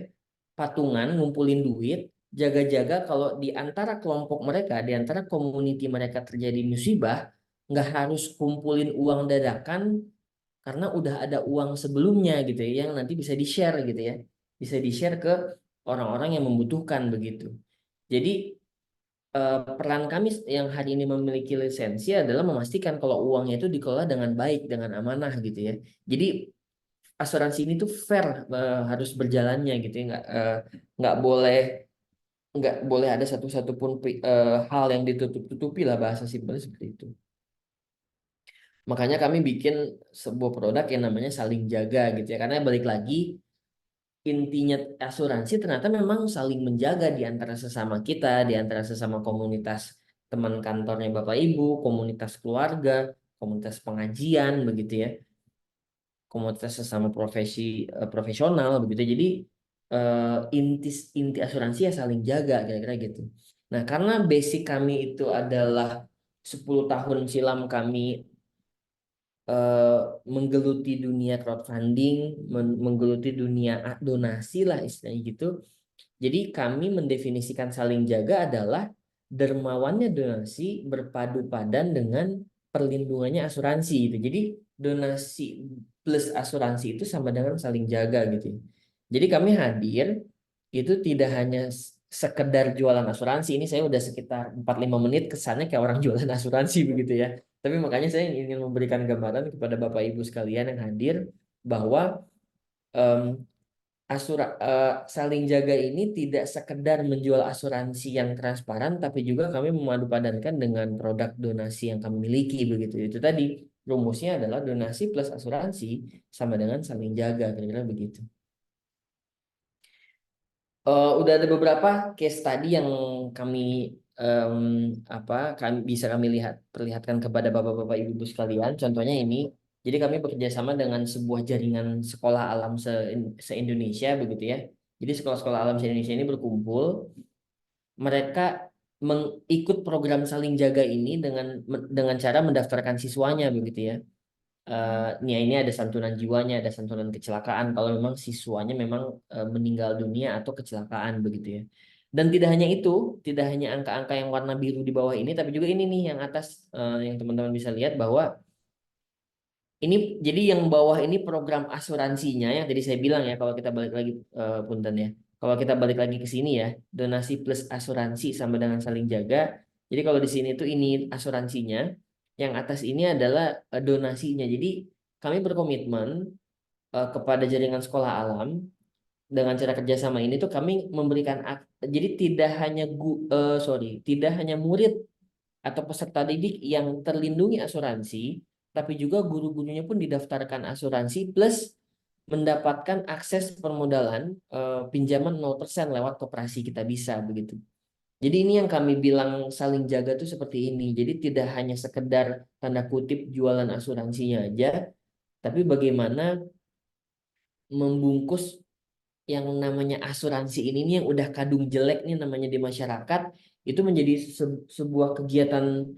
patungan ngumpulin duit, jaga-jaga kalau di antara kelompok mereka, di antara community mereka terjadi musibah, nggak harus kumpulin uang dadakan karena udah ada uang sebelumnya gitu ya, yang nanti bisa di-share gitu ya, bisa di-share ke orang-orang yang membutuhkan begitu. Jadi peran kami yang hari ini memiliki lisensi adalah memastikan kalau uangnya itu dikelola dengan baik, dengan amanah gitu ya. Jadi asuransi ini tuh fair, harus berjalannya gitu ya, nggak boleh ada satu pun hal yang ditutup-tutupi lah, bahasa simpelnya seperti itu. Makanya kami bikin sebuah produk yang namanya saling jaga gitu ya, karena balik lagi intinya asuransi ternyata memang saling menjaga di antara sesama kita, di antara sesama komunitas teman kantornya Bapak Ibu, komunitas keluarga, komunitas pengajian begitu ya, komunitas sesama profesional begitu. Jadi inti asuransi ya saling jaga kira-kira gitu. Nah, karena basic kami itu adalah 10 tahun silam kami eh, menggeluti dunia crowdfunding, menggeluti dunia donasi lah istilahnya gitu. Jadi kami mendefinisikan saling jaga adalah dermawannya donasi berpadu padan dengan perlindungannya asuransi gitu. Jadi donasi plus asuransi itu sama dengan saling jaga gitu. Jadi kami hadir itu tidak hanya sekedar jualan asuransi. Ini saya udah sekitar 4-5 menit kesannya kayak orang jualan asuransi begitu ya. Tapi makanya saya ingin memberikan gambaran kepada Bapak Ibu sekalian yang hadir bahwa em, saling jaga ini tidak sekedar menjual asuransi yang transparan, tapi juga kami memadupadankan dengan produk donasi yang kami miliki begitu. Itu tadi rumusnya adalah donasi plus asuransi sama dengan saling jaga, kira-kira begitu. Udah ada beberapa case tadi yang kami em, bisa kami perlihatkan kepada bapak-bapak ibu-ibu sekalian. Contohnya ini, jadi kami bekerja sama dengan sebuah jaringan sekolah alam se-Indonesia begitu ya. Jadi sekolah-sekolah alam se-Indonesia ini berkumpul, mereka mengikut program saling jaga ini dengan cara mendaftarkan siswanya begitu ya. Ini ada santunan jiwanya, ada santunan kecelakaan kalau memang siswanya memang meninggal dunia atau kecelakaan begitu ya. Dan tidak hanya itu, tidak hanya angka-angka yang warna biru di bawah ini, tapi juga ini nih yang atas, yang teman-teman bisa lihat bahwa ini jadi yang bawah ini program asuransinya yang tadi saya bilang ya, kalau kita balik lagi punten ya. Kalau kita balik lagi ke sini ya, donasi plus asuransi sama dengan saling jaga. Jadi kalau di sini tuh ini asuransinya, yang atas ini adalah donasinya. Jadi kami berkomitmen kepada jaringan sekolah alam dengan cara kerjasama ini tuh kami memberikan jadi tidak hanya murid atau peserta didik yang terlindungi asuransi, tapi juga guru-gurunya pun didaftarkan asuransi plus mendapatkan akses permodalan pinjaman 0% lewat koperasi Kita Bisa begitu. Jadi ini yang kami bilang saling jaga tuh seperti ini. Jadi tidak hanya sekedar tanda kutip jualan asuransinya aja, tapi bagaimana membungkus yang namanya asuransi ini nih yang udah kadung jelek nih namanya di masyarakat itu menjadi sebuah kegiatan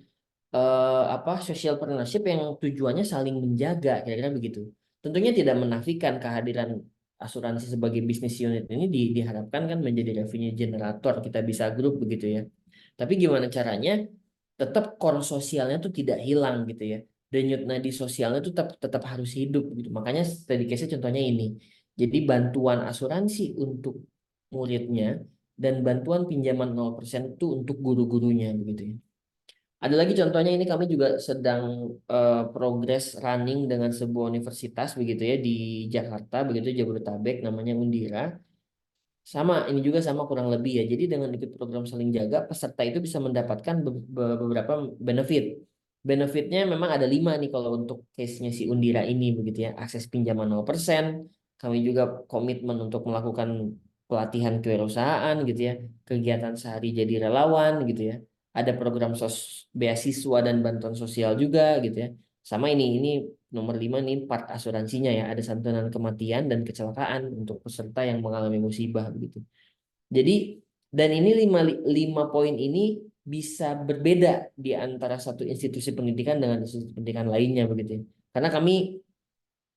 social partnership yang tujuannya saling menjaga kira-kira begitu. Tentunya tidak menafikan kehadiran asuransi sebagai bisnis unit ini diharapkan kan menjadi revenue generator Kita Bisa Group begitu ya. Tapi gimana caranya tetap core sosialnya tuh tidak hilang gitu ya. Denyut nadi sosialnya tuh tetap tetap harus hidup gitu. Makanya tadi case contohnya ini. Jadi bantuan asuransi untuk muridnya dan bantuan pinjaman 0% itu untuk guru-gurunya begitu ya. Ada lagi contohnya ini kami juga sedang progress running dengan sebuah universitas begitu ya di Jakarta begitu Jabodetabek namanya Undira. Sama ini juga sama kurang lebih ya. Jadi dengan ikut program saling jaga peserta itu bisa mendapatkan beberapa benefit. Benefitnya memang ada 5 nih kalau untuk case-nya si Undira ini begitu ya. Akses pinjaman 0%. Kami juga komitmen untuk melakukan pelatihan kewirausahaan gitu ya, kegiatan sehari jadi relawan gitu ya. Ada program beasiswa dan bantuan sosial juga gitu ya. Sama ini nomor 5 nih part asuransinya ya, ada santunan kematian dan kecelakaan untuk peserta yang mengalami musibah begitu. Jadi dan ini lima poin ini bisa berbeda di antara satu institusi pendidikan dengan institusi pendidikan lainnya begitu ya. Karena kami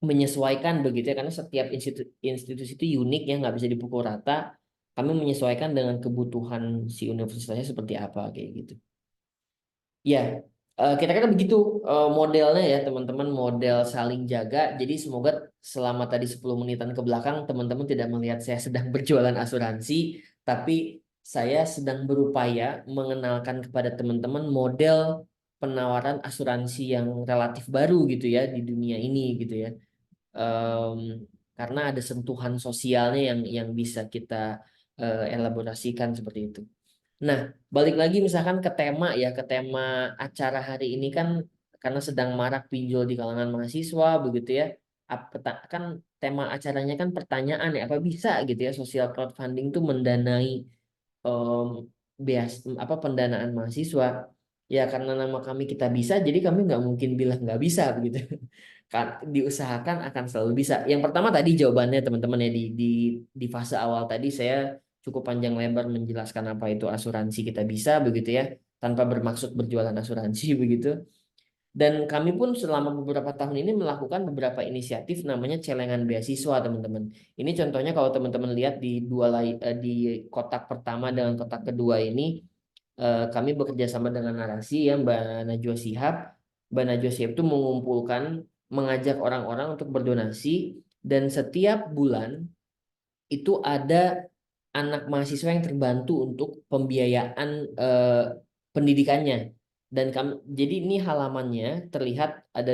menyesuaikan begitu ya, karena setiap institusi itu unik ya, nggak bisa dipukul rata. Kami menyesuaikan dengan kebutuhan si universitasnya seperti apa kayak gitu. Ya, kira-kira begitu modelnya ya teman-teman, model saling jaga. Jadi semoga selama tadi 10 menitan ke belakang teman-teman tidak melihat saya sedang berjualan asuransi, tapi saya sedang berupaya mengenalkan kepada teman-teman model penawaran asuransi yang relatif baru gitu ya di dunia ini gitu ya. Em, karena ada sentuhan sosialnya yang bisa kita elaborasikan seperti itu. Nah, balik lagi misalkan ke tema ya, ke tema acara hari ini kan karena sedang marak pinjol di kalangan mahasiswa begitu ya. Kan tema acaranya kan pertanyaan ya, apa bisa gitu ya social crowdfunding tuh mendanai em, pendanaan mahasiswa. Ya karena nama kami kita bisa, jadi kami nggak mungkin bilang nggak bisa begitu. Kan diusahakan akan selalu bisa. Yang pertama tadi jawabannya teman-teman ya di fase awal tadi saya cukup panjang lebar menjelaskan apa itu asuransi kita bisa begitu ya, tanpa bermaksud berjualan asuransi begitu. Dan kami pun selama beberapa tahun ini melakukan beberapa inisiatif namanya celengan beasiswa teman-teman. Ini contohnya kalau teman-teman lihat di kotak pertama dengan kotak kedua ini, kami bekerja sama dengan narasi ya Mbak Najwa Shihab. Mbak Najwa Shihab itu mengajak orang-orang untuk berdonasi, dan setiap bulan itu ada anak mahasiswa yang terbantu untuk pembiayaan pendidikannya. Dan kami, jadi ini halamannya terlihat ada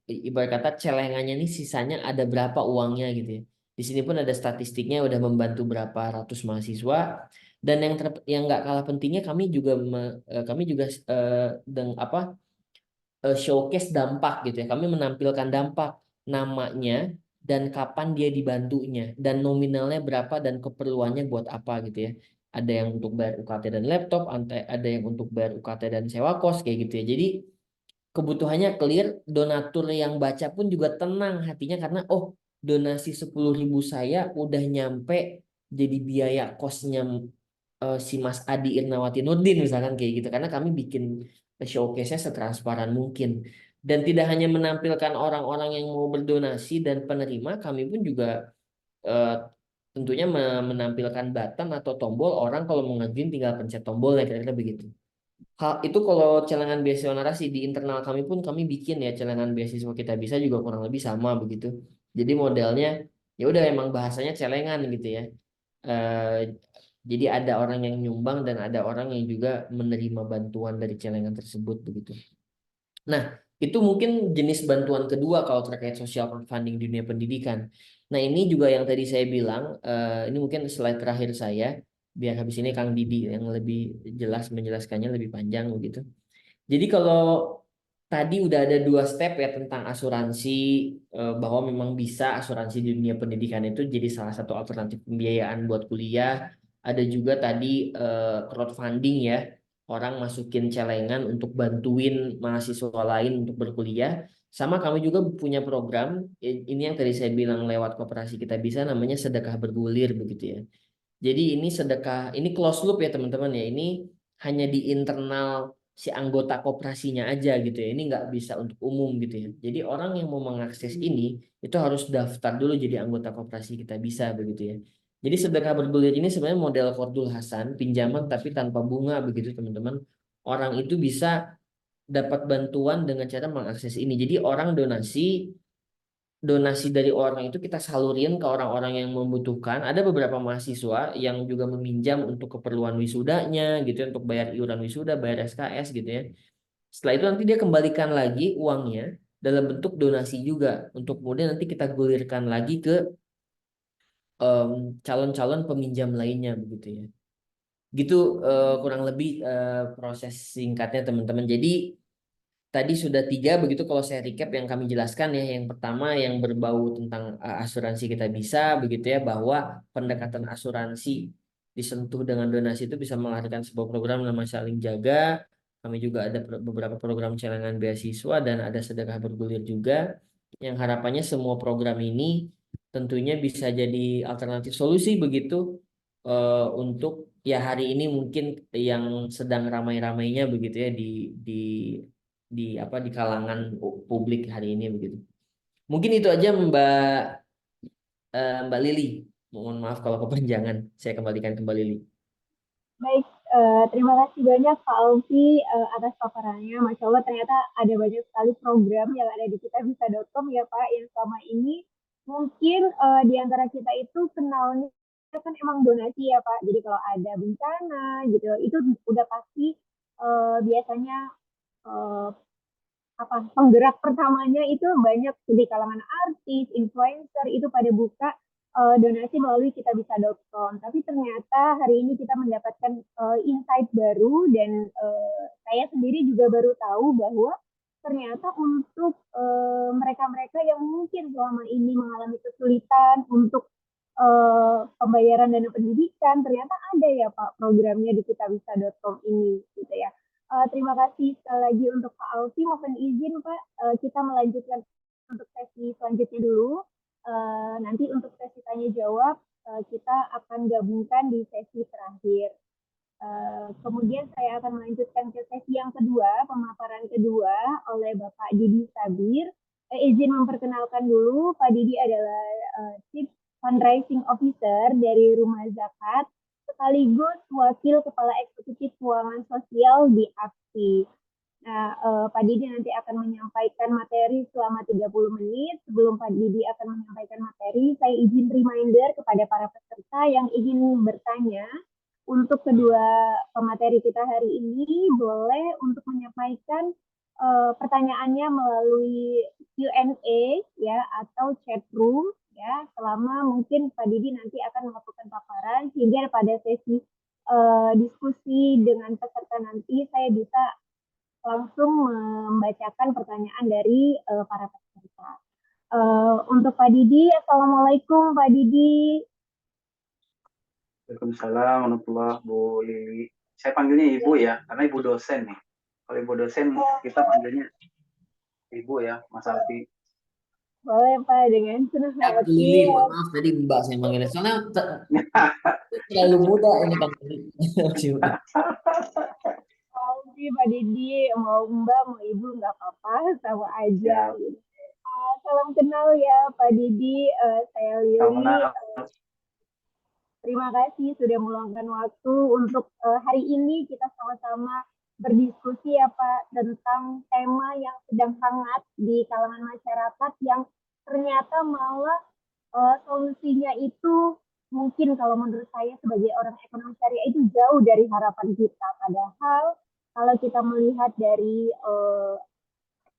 ibarat kata celengannya ini sisanya ada berapa uangnya gitu ya. Di sini pun ada statistiknya udah membantu berapa ratus mahasiswa. Dan yang nggak kalah pentingnya kami juga showcase dampak gitu ya. Kami menampilkan dampak, namanya dan kapan dia dibantunya dan nominalnya berapa dan keperluannya buat apa gitu ya. Ada yang untuk bayar UKT dan laptop, ada yang untuk bayar UKT dan sewa kos kayak gitu ya. Jadi kebutuhannya clear, donatur yang baca pun juga tenang hatinya karena oh, donasi 10.000 saya udah nyampe jadi biaya kosnya si Mas Adi Irnawati Nurdin misalkan kayak gitu, karena kami bikin showcase-nya setransparan mungkin, dan tidak hanya menampilkan orang-orang yang mau berdonasi dan penerima, kami pun juga eh, tentunya menampilkan button atau tombol, orang kalau mau ngajuin tinggal pencet tombolnya kira-kira begitu. Hal itu kalau celengan beasiswa narasi di internal kami pun kami bikin ya, celengan beasiswa kita bisa juga kurang lebih sama begitu. Jadi modelnya ya udah emang bahasanya celengan gitu ya. Eh, jadi ada orang yang nyumbang dan ada orang yang juga menerima bantuan dari celengan tersebut begitu. Nah, itu mungkin jenis bantuan kedua kalau terkait social crowdfunding di dunia pendidikan. Nah, ini juga yang tadi saya bilang, ini mungkin slide terakhir saya, biar habis ini Kang Didi yang lebih jelas menjelaskannya lebih panjang begitu. Jadi kalau tadi udah ada 2 step ya tentang asuransi, bahwa memang bisa asuransi di dunia pendidikan itu jadi salah satu alternatif pembiayaan buat kuliah. Ada juga tadi crowdfunding ya, orang masukin celengan untuk bantuin mahasiswa lain untuk berkuliah. Sama kami juga punya program, ini yang tadi saya bilang lewat koperasi kita bisa, namanya sedekah bergulir begitu ya. Jadi ini sedekah, ini close loop ya teman-teman ya. Ini hanya di internal si anggota koperasinya aja gitu ya. Ini nggak bisa untuk umum gitu ya. Jadi orang yang mau mengakses ini itu harus daftar dulu jadi anggota koperasi kita bisa begitu ya. Jadi sedekah bergulir ini sebenarnya model Qardul Hasan, pinjaman tapi tanpa bunga begitu teman-teman. Orang itu bisa dapat bantuan dengan cara mengakses ini. Jadi orang donasi dari orang itu kita salurin ke orang-orang yang membutuhkan. Ada beberapa mahasiswa yang juga meminjam untuk keperluan wisudanya gitu ya, untuk bayar iuran wisuda, bayar SKS gitu ya. Setelah itu nanti dia kembalikan lagi uangnya dalam bentuk donasi juga untuk kemudian nanti kita gulirkan lagi ke calon-calon peminjam lainnya begitu ya. Gitu kurang lebih proses singkatnya teman-teman. Jadi tadi sudah 3 begitu kalau saya recap yang kami jelaskan ya. Yang pertama yang berbau tentang asuransi kita bisa begitu ya, bahwa pendekatan asuransi disentuh dengan donasi itu bisa melahirkan sebuah program namanya Saling Jaga. Kami juga ada beberapa program celengan beasiswa dan ada sedekah bergulir juga. Yang harapannya semua program ini tentunya bisa jadi alternatif solusi begitu untuk ya hari ini mungkin yang sedang ramai-ramainya begitu ya di di kalangan publik hari ini begitu. Mungkin itu aja Mbak Lili. Mohon maaf kalau kepanjangan. Saya kembalikan ke Mbak Lili. Baik, terima kasih banyak Pak Alfi atas paparannya. Masya Allah ternyata ada banyak sekali program yang ada di kitabisa.com ya Pak, yang selama ini mungkin di antara kita itu kenalnya kan emang donasi ya Pak. Jadi kalau ada bencana gitu, itu udah pasti biasanya eh, apa penggerak pertamanya itu banyak di kalangan artis, influencer itu pada buka donasi melalui kitabisa.com. Tapi ternyata hari ini kita mendapatkan insight baru dan saya sendiri juga baru tahu bahwa ternyata untuk mereka-mereka yang mungkin selama ini mengalami kesulitan untuk pembayaran dana pendidikan, ternyata ada ya Pak programnya di kitabisa.com ini gitu ya. Terima kasih sekali lagi untuk Pak Alfi. Mohon izin Pak, kita melanjutkan untuk sesi selanjutnya dulu. Nanti untuk sesi tanya jawab kita akan gabungkan di sesi terakhir. Kemudian saya akan melanjutkan ke sesi yang kedua, pemaparan kedua oleh Bapak Didi Sabir. Izin memperkenalkan dulu, Pak Didi adalah Chief Fundraising Officer dari Rumah Zakat, sekaligus Wakil Kepala Eksekutif Keuangan Sosial di AKSI. Nah, Pak Didi nanti akan menyampaikan materi selama 30 menit. Sebelum Pak Didi akan menyampaikan materi, saya izin reminder kepada para peserta yang ingin bertanya untuk kedua pemateri kita hari ini, boleh untuk menyampaikan pertanyaannya melalui Q&A ya atau chat room ya, selama mungkin Pak Didi nanti akan melakukan paparan sehingga pada sesi diskusi dengan peserta nanti saya bisa langsung membacakan pertanyaan dari para peserta. Untuk Pak Didi, Assalamualaikum Pak Didi. Waalaikumsalam warahmatullahi Bu Lili. Saya panggilnya Ibu ya, karena Ibu dosen nih. Kalau Ibu dosen, kita panggilnya Ibu ya, Mas Alfi. Boleh Pak, dengan senang Ya, Bu Lili, hati. mohon maaf tadi Mbak saya manggilnya. Soalnya terlalu muda ini kan. Masih muda. Alfi, Pak Didi, mau Mbak, mau Ibu, nggak apa-apa, sama aja. Ya, Salam kenal ya Pak Didi, saya salam Lili. kenal. Terima kasih sudah meluangkan waktu untuk hari ini kita sama-sama berdiskusi ya Pak tentang tema yang sedang hangat di kalangan masyarakat yang ternyata malah solusinya itu mungkin kalau menurut saya sebagai orang ekonomi syariah itu jauh dari harapan kita. Padahal kalau kita melihat dari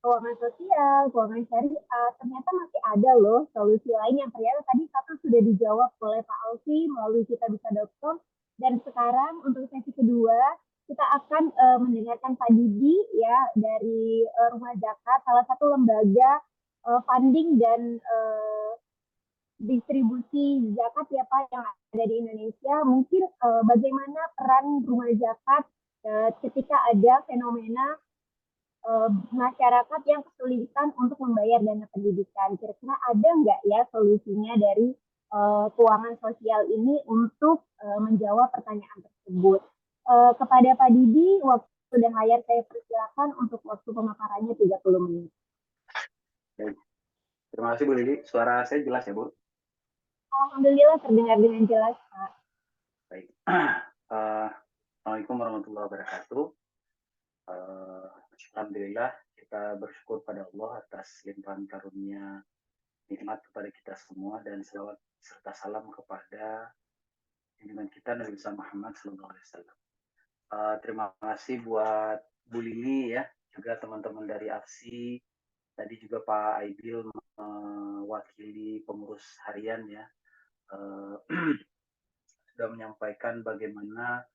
keuangan sosial, keuangan syariah, ternyata masih ada loh solusi lain yang ternyata tadi satu sudah dijawab oleh Pak Alfi melalui kitabisa.com dan sekarang untuk sesi kedua kita akan mendengarkan Pak Didi ya dari Rumah Zakat, salah satu lembaga funding dan distribusi zakat ya Pak yang ada di Indonesia. Mungkin bagaimana peran Rumah Zakat ketika ada fenomena masyarakat yang kesulitan untuk membayar dana pendidikan. Kira-kira ada nggak ya solusinya dari keuangan sosial ini untuk menjawab pertanyaan tersebut? Kepada Pak Didi, waktu dan layar saya persilakan untuk waktu pemaparannya 30 menit. Baik. Terima kasih Bu Lili. Suara saya jelas ya Bu? Alhamdulillah terdengar dengan jelas Pak. Baik. Assalamualaikum warahmatullahi wabarakatuh. Alhamdulillah kita bersyukur pada Allah atas limpahan karunia nikmat kepada kita semua dan selawat serta salam kepada junjungan kita Nabi Muhammad SAW. Terima kasih buat Bu Lili ya, juga teman-teman dari AFSI, tadi juga Pak Aibil mewakili pengurus harian ya, sudah menyampaikan bagaimana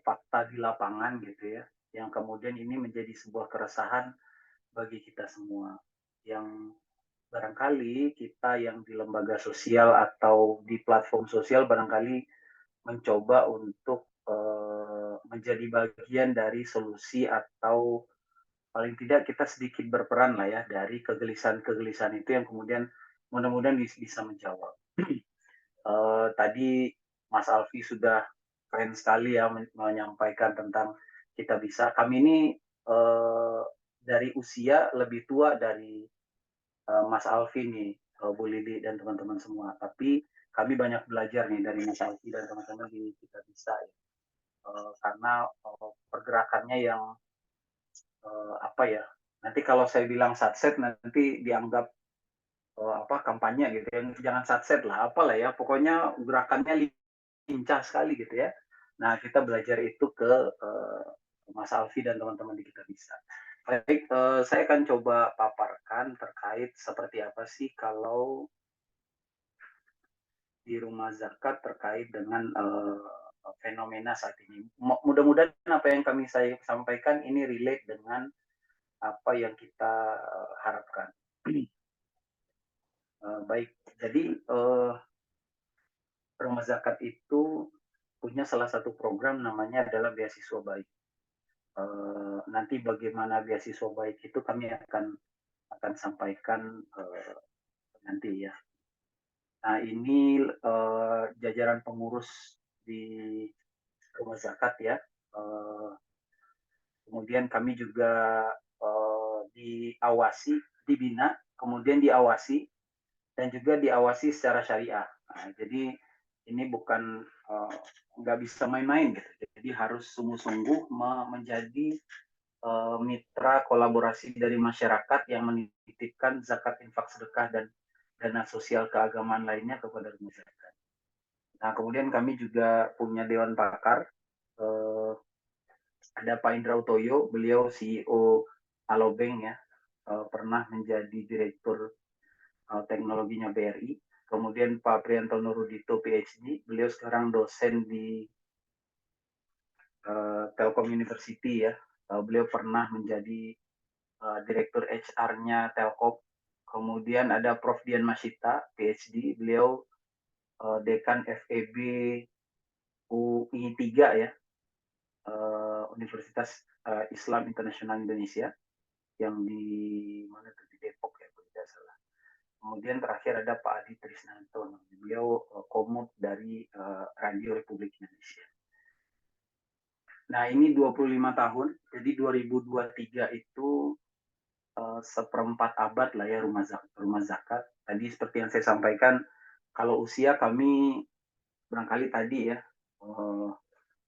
fakta di lapangan gitu ya, yang kemudian ini menjadi sebuah keresahan bagi kita semua, yang barangkali kita yang di lembaga sosial atau di platform sosial barangkali mencoba untuk menjadi bagian dari solusi, atau paling tidak kita sedikit berperan lah ya dari kegelisahan-kegelisahan itu yang kemudian mudah-mudahan bisa menjawab. Tadi Mas Alfi sudah keren sekali ya menyampaikan tentang kita bisa. Kami ini dari usia lebih tua dari Mas Alfi nih, Bu Lili dan teman-teman semua. Tapi kami banyak belajar nih dari Mas Alfi dan teman-teman di kita bisa ya. Karena pergerakannya yang apa ya? Nanti kalau saya bilang satset nanti dianggap kampanye gitu ya. Jangan satset lah, apalah ya. Pokoknya gerakannya lincah sekali gitu ya. Nah, kita belajar itu ke Mas Alfi dan teman-teman di kita bisa. Baik, saya akan coba paparkan terkait seperti apa sih kalau di rumah zakat terkait dengan fenomena saat ini. Mudah-mudahan apa yang saya sampaikan ini relate dengan apa yang kita harapkan. Baik, jadi rumah zakat itu punya salah satu program namanya adalah beasiswa baik. Nanti bagaimana beasiswa baik itu kami akan sampaikan nanti ya. Nah, ini jajaran pengurus di rumah zakat ya. Kemudian kami juga diawasi, dibina, kemudian diawasi, dan juga diawasi secara syariah. Nah, jadi ini bukan nggak bisa main-main gitu. Jadi harus sungguh-sungguh menjadi mitra kolaborasi dari masyarakat yang menitipkan zakat, infak, sedekah, dan dana sosial keagamaan lainnya kepada masyarakat. Nah, kemudian kami juga punya Dewan Pakar. Ada Pak Indra Utoyo, beliau CEO Alobank ya, pernah menjadi direktur teknologinya BRI. Kemudian Pak Prianto Nurudito PhD, beliau sekarang dosen di Telkom University ya. Beliau pernah menjadi direktur HR-nya Telkom. Kemudian ada Prof. Dian Masita, PhD, beliau dekan FEB UI 3 ya, Universitas Islam Internasional Indonesia, yang di mana tuh, di Depok ya, kalau tidak salah. Kemudian terakhir ada Pak Adi Trisnanto, beliau komut dari Radio Republik Indonesia. Nah, ini 25 tahun, jadi 2023 itu seperempat abad lah ya rumah zakat. Tadi seperti yang saya sampaikan, kalau usia kami barangkali tadi ya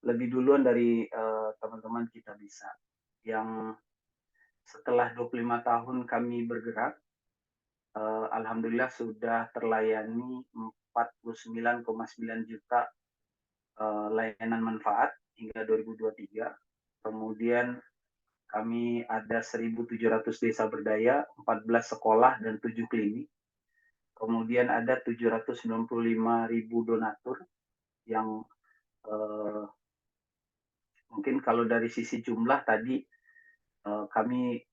lebih duluan dari teman-teman kita bisa. Yang setelah 25 tahun kami bergerak, alhamdulillah sudah terlayani 49,9 juta layanan manfaat hingga 2023. Kemudian kami ada 1.700 desa berdaya, 14 sekolah, dan 7 klinik. Kemudian ada 795.000 donatur yang mungkin kalau dari sisi jumlah tadi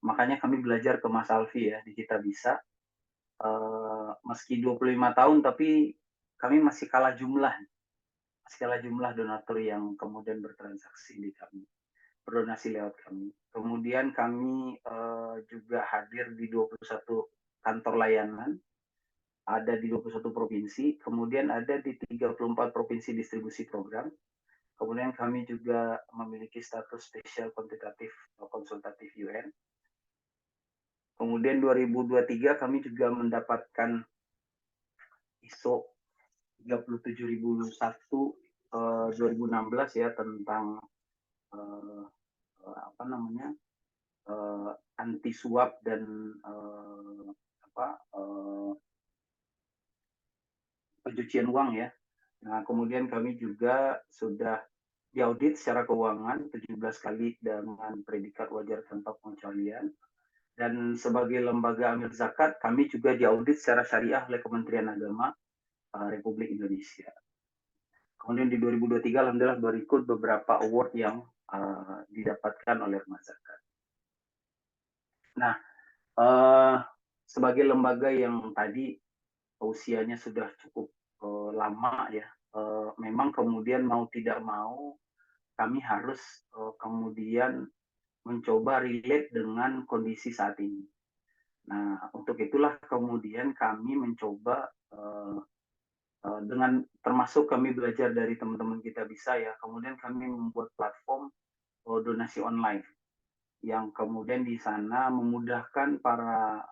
makanya kami belajar ke Mas Alfi ya di Kita Bisa. Meski 25 tahun tapi kami masih kalah jumlah donatur yang kemudian bertransaksi di kami, berdonasi lewat kami. Kemudian kami juga hadir di 21 kantor layanan, ada di 21 provinsi, kemudian ada di 34 provinsi distribusi program. Kemudian kami juga memiliki status spesial kuantitatif konsultatif UN. Kemudian 2023 kami juga mendapatkan ISO 37001 2016 ya, tentang anti suap dan pencucian uang ya. Nah, kemudian kami juga sudah diaudit secara keuangan 17 kali dengan predikat wajar tanpa pengecualian. Dan sebagai lembaga amil zakat, kami juga diaudit secara syariah oleh Kementerian Agama Republik Indonesia. Kemudian di 2023 alhamdulillah berikut beberapa award yang didapatkan oleh rumah zakat. Nah, sebagai lembaga yang tadi usianya sudah cukup lama ya, memang kemudian mau tidak mau kami harus kemudian mencoba relate dengan kondisi saat ini. Nah, untuk itulah kemudian kami mencoba dengan termasuk kami belajar dari teman-teman kita bisa ya, kemudian kami membuat platform donasi online yang kemudian di sana memudahkan para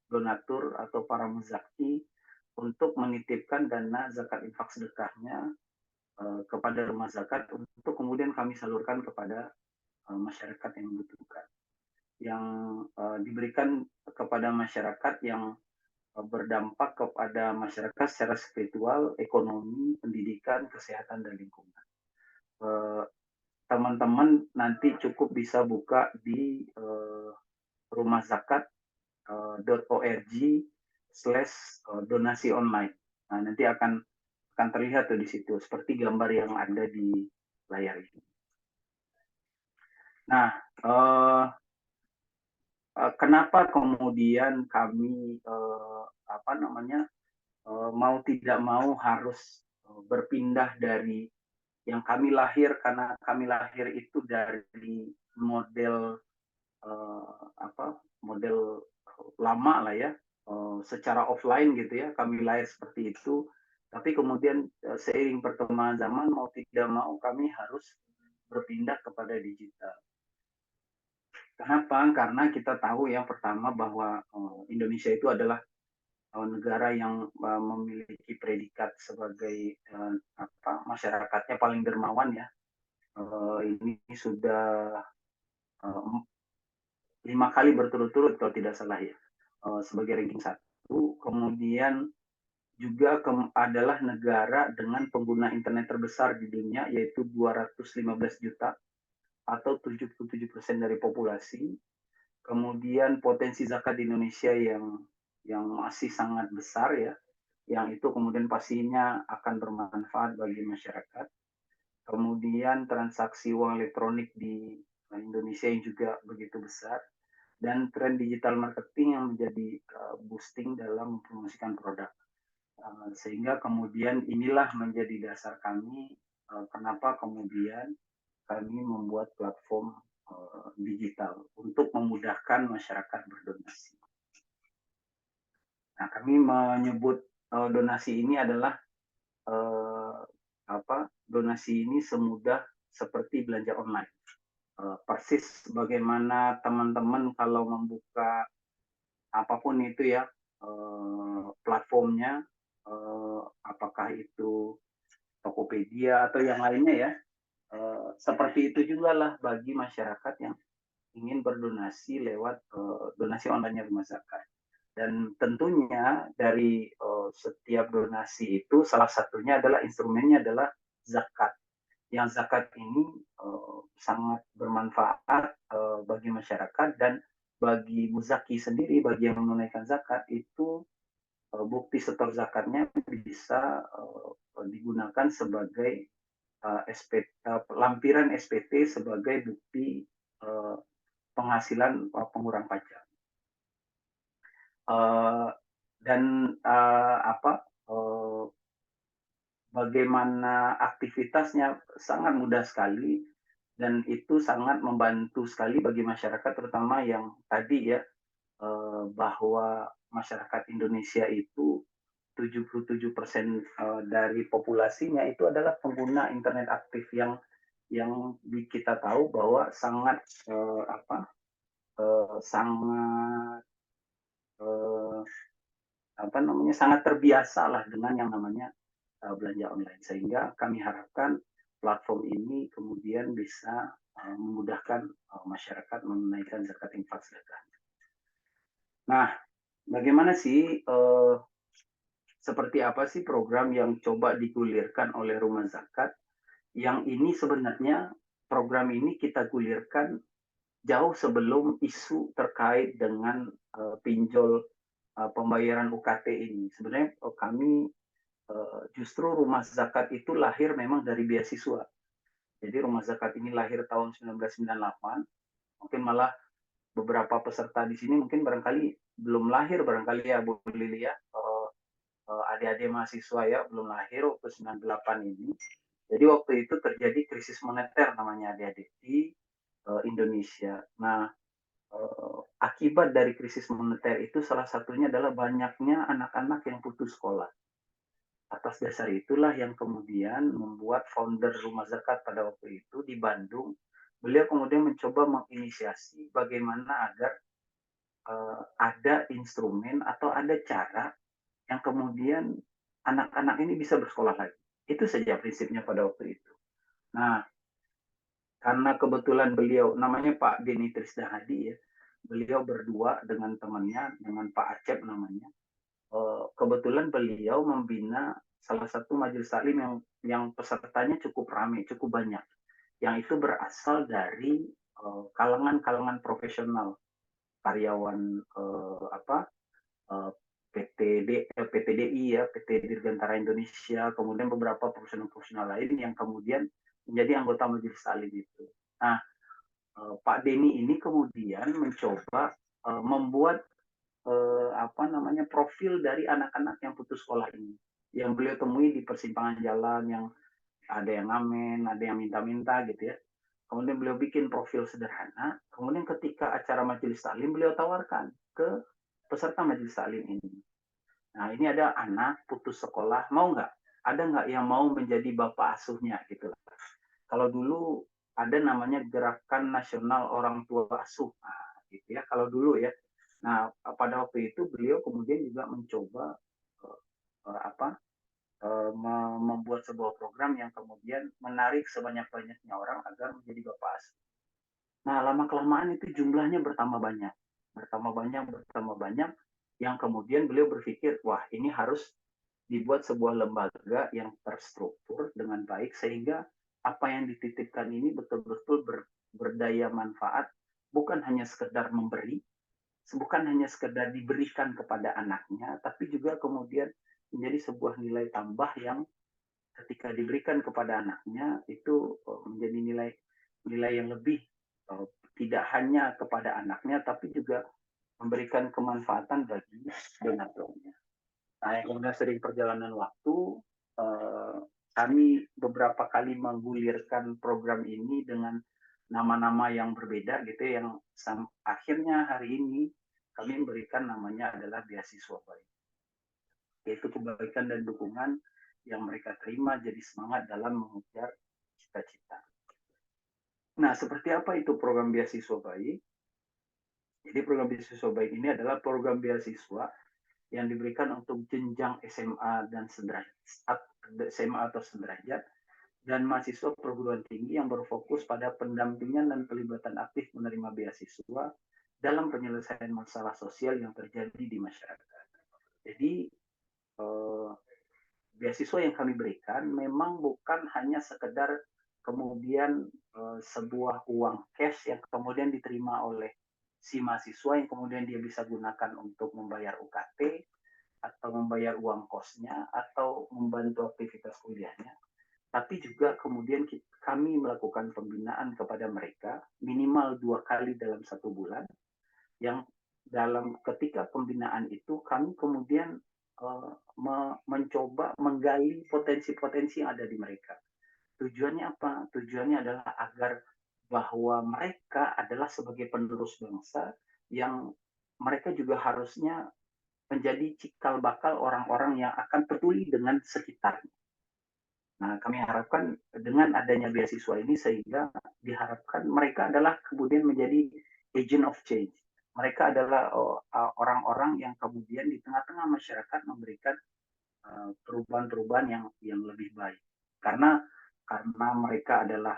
donatur atau para muzaki untuk menitipkan dana zakat infak sedekahnya kepada rumah zakat untuk kemudian kami salurkan kepada masyarakat yang membutuhkan, yang diberikan kepada masyarakat yang berdampak kepada masyarakat secara spiritual, ekonomi, pendidikan, kesehatan, dan lingkungan. Teman-teman nanti cukup bisa buka di rumahzakat.org/donasi online. Nah, nanti akan terlihat tuh di situ seperti gambar yang ada di layar ini. Nah, kenapa kemudian kami mau tidak mau harus berpindah dari yang kami lahir, karena kami lahir itu dari model model lama lah ya, secara offline gitu ya, kami lahir seperti itu. Tapi kemudian seiring perkembangan zaman mau tidak mau kami harus berpindah kepada digital. Kenapa? Karena kita tahu yang pertama bahwa Indonesia itu adalah negara yang memiliki predikat sebagai masyarakatnya paling dermawan ya. Ini sudah 5 kali berturut-turut kalau tidak salah ya, sebagai ranking 1. Kemudian juga adalah negara dengan pengguna internet terbesar di dunia, yaitu 215 juta atau 77% dari populasi. Kemudian potensi zakat di Indonesia yang masih sangat besar ya, yang itu kemudian pastinya akan bermanfaat bagi masyarakat. Kemudian transaksi uang elektronik di Indonesia yang juga begitu besar, dan tren digital marketing yang menjadi boosting dalam mempromosikan produk. Sehingga kemudian inilah menjadi dasar kami kenapa kemudian kami membuat platform digital untuk memudahkan masyarakat berdonasi. Nah, kami menyebut donasi ini adalah donasi ini semudah seperti belanja online. Persis bagaimana teman-teman kalau membuka apapun itu ya platformnya, apakah itu Tokopedia atau yang lainnya ya, seperti itu juga lah bagi masyarakat yang ingin berdonasi lewat donasi online rumah zakat. Dan tentunya dari setiap donasi itu salah satunya adalah instrumennya adalah zakat. Yang zakat ini sangat bermanfaat bagi masyarakat, dan bagi muzaki sendiri, bagi yang menunaikan zakat itu bukti setor zakatnya bisa digunakan sebagai lampiran SPT sebagai bukti penghasilan pengurang pajak. Bagaimana aktivitasnya sangat mudah sekali, dan itu sangat membantu sekali bagi masyarakat, terutama yang tadi ya, bahwa masyarakat Indonesia itu 77% dari populasinya itu adalah pengguna internet aktif yang kita tahu bahwa sangat sangat terbiasa lah dengan yang namanya belanja online, sehingga kami harapkan platform ini kemudian bisa memudahkan masyarakat menunaikan zakat infak sedekah. Nah, bagaimana sih seperti apa sih program yang coba digulirkan oleh rumah zakat? Yang ini sebenarnya program ini kita gulirkan jauh sebelum isu terkait dengan pinjol pembayaran UKT ini. Sebenarnya kami justru rumah zakat itu lahir memang dari beasiswa. Jadi rumah zakat ini lahir tahun 1998, mungkin malah beberapa peserta di sini mungkin barangkali belum lahir barangkali ya Bu Lili ya, adik-adik mahasiswa ya belum lahir waktu 98 ini. Jadi waktu itu terjadi krisis moneter namanya adik-adik di Indonesia. Nah, akibat dari krisis moneter itu salah satunya adalah banyaknya anak-anak yang putus sekolah. Atas dasar itulah yang kemudian membuat founder Rumah Zakat pada waktu itu di Bandung, beliau kemudian mencoba menginisiasi bagaimana agar ada instrumen atau ada cara yang kemudian anak-anak ini bisa bersekolah lagi. Itu saja prinsipnya pada waktu itu. Nah, karena kebetulan beliau, namanya Pak Denny Trisdahadi ya, beliau berdua dengan temannya, dengan Pak Acep namanya, kebetulan beliau membina salah satu majelis taklim yang pesertanya cukup ramai, cukup banyak. Yang itu berasal dari kalangan-kalangan profesional, karyawan PTDI ya, PT Dirgantara Indonesia, kemudian beberapa profesional-profesional lain yang kemudian menjadi anggota majelis taklim itu. Nah, Pak Denny ini kemudian mencoba membuat profil dari anak-anak yang putus sekolah ini, yang beliau temui di persimpangan jalan, yang ada yang ngamen, ada yang minta-minta gitu ya. Kemudian beliau bikin profil sederhana. Kemudian ketika acara majelis taklim beliau tawarkan ke peserta majelis taklim ini. Nah, ini ada anak putus sekolah, mau nggak? Ada nggak yang mau menjadi bapak asuhnya gitu. Kalau dulu ada namanya Gerakan Nasional Orang Tua Asuh, nah, gitu ya. Kalau dulu ya. Nah, pada waktu itu beliau kemudian juga mencoba membuat sebuah program yang kemudian menarik sebanyak-banyaknya orang agar menjadi bapak asuh. Nah, lama kelamaan itu jumlahnya bertambah banyak, yang kemudian beliau berpikir, wah ini harus dibuat sebuah lembaga yang terstruktur dengan baik sehingga apa yang dititipkan ini betul-betul berdaya manfaat, bukan hanya sekedar memberi, bukan hanya sekedar diberikan kepada anaknya, tapi juga kemudian menjadi sebuah nilai tambah yang ketika diberikan kepada anaknya itu menjadi nilai yang lebih, tidak hanya kepada anaknya tapi juga memberikan kemanfaatan bagi donaturnya. Nah, yang kemudian sering perjalanan waktu, kami beberapa kali menggulirkan program ini dengan nama-nama yang berbeda gitu, yang akhirnya hari ini kami memberikan namanya adalah beasiswa baik, yaitu kebaikan dan dukungan yang mereka terima jadi semangat dalam mengejar cita-cita. Nah, seperti apa itu program beasiswa baik? Jadi program beasiswa baik ini adalah program beasiswa yang diberikan untuk jenjang SMA dan SMA atau sederajat dan mahasiswa perguruan tinggi yang berfokus pada pendampingan dan pelibatan aktif menerima beasiswa dalam penyelesaian masalah sosial yang terjadi di masyarakat. Jadi beasiswa yang kami berikan memang bukan hanya sekedar kemudian sebuah uang cash yang kemudian diterima oleh si mahasiswa yang kemudian dia bisa gunakan untuk membayar UKT atau membayar uang kosnya atau membantu aktivitas kuliahnya, tapi juga kemudian kami melakukan pembinaan kepada mereka minimal 2 kali dalam 1 bulan, yang dalam ketika pembinaan itu kami kemudian mencoba menggali potensi-potensi yang ada di mereka. Tujuannya apa? Tujuannya adalah agar bahwa mereka adalah sebagai penerus bangsa yang mereka juga harusnya menjadi cikal bakal orang-orang yang akan peduli dengan sekitarnya. Nah, kami harapkan dengan adanya beasiswa ini sehingga diharapkan mereka adalah kemudian menjadi agent of change. Mereka adalah orang-orang yang kemudian di tengah-tengah masyarakat memberikan perubahan-perubahan yang lebih baik. Karena mereka adalah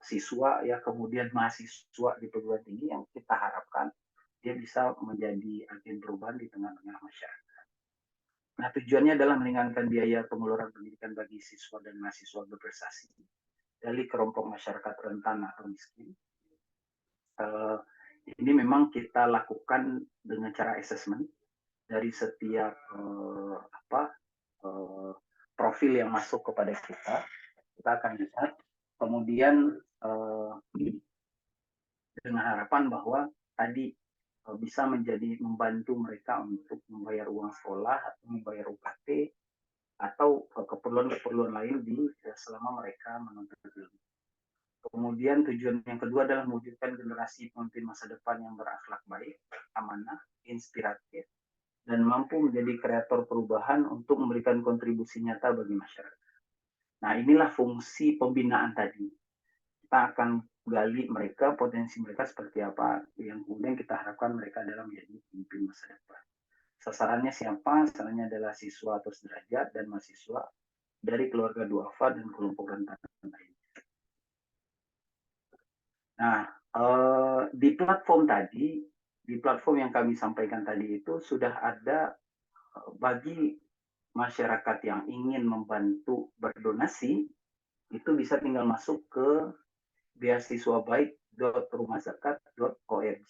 siswa ya, kemudian mahasiswa di perguruan tinggi yang kita harapkan dia bisa menjadi agen perubahan di tengah-tengah masyarakat. Nah, tujuannya adalah meringankan biaya pengeluaran pendidikan bagi siswa dan mahasiswa berprestasi dari kelompok masyarakat rentan atau miskin. Ini memang kita lakukan dengan cara assessment dari setiap profil yang masuk kepada kita akan lihat. Kemudian dengan harapan bahwa tadi bisa membantu mereka untuk membayar uang sekolah atau membayar UKT atau keperluan-keperluan lain selama mereka menuntut ilmu. Kemudian tujuan yang kedua adalah mewujudkan generasi pemimpin masa depan yang berakhlak baik, amanah, inspiratif, dan mampu menjadi kreator perubahan untuk memberikan kontribusi nyata bagi masyarakat. Nah, inilah fungsi pembinaan tadi. Kita akan gali mereka, potensi mereka seperti apa, yang kemudian kita harapkan mereka adalah menjadi pemimpin masa depan. Sasarannya siapa? Sasarannya adalah siswa atau sederajat dan mahasiswa dari keluarga duafa dan kelompok rentan lain. Nah, di platform yang kami sampaikan tadi itu sudah ada bagi masyarakat yang ingin membantu berdonasi, itu bisa tinggal masuk ke beasiswabaik.rumahzakat.org.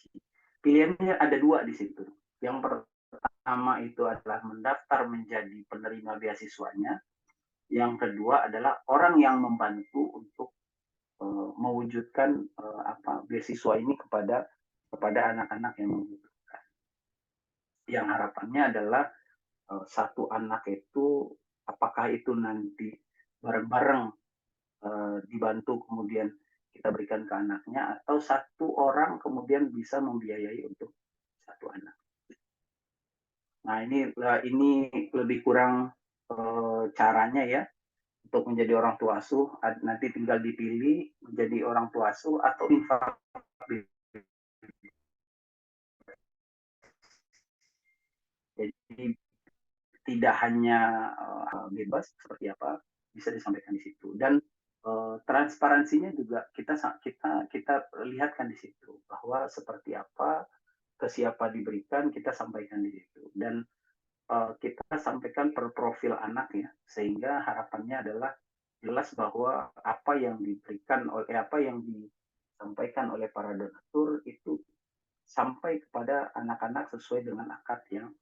Pilihannya ada dua di situ. Yang pertama itu adalah mendaftar menjadi penerima beasiswanya. Yang kedua adalah orang yang membantu untuk mewujudkan beasiswa ini kepada anak-anak yang membutuhkan. Yang harapannya adalah satu anak itu, apakah itu nanti bareng-bareng dibantu kemudian kita berikan ke anaknya, atau satu orang kemudian bisa membiayai untuk satu anak. Nah, ini lebih kurang caranya ya untuk menjadi orang tua asuh. Nanti tinggal dipilih menjadi orang tua asuh atau infak. Jadi tidak hanya bebas seperti apa bisa disampaikan di situ, dan transparansinya juga kita lihatkan di situ bahwa seperti apa, ke siapa diberikan, kita sampaikan di situ, dan kita sampaikan per profil anak ya, sehingga harapannya adalah jelas bahwa apa yang disampaikan oleh para donatur itu sampai kepada anak-anak sesuai dengan akad yang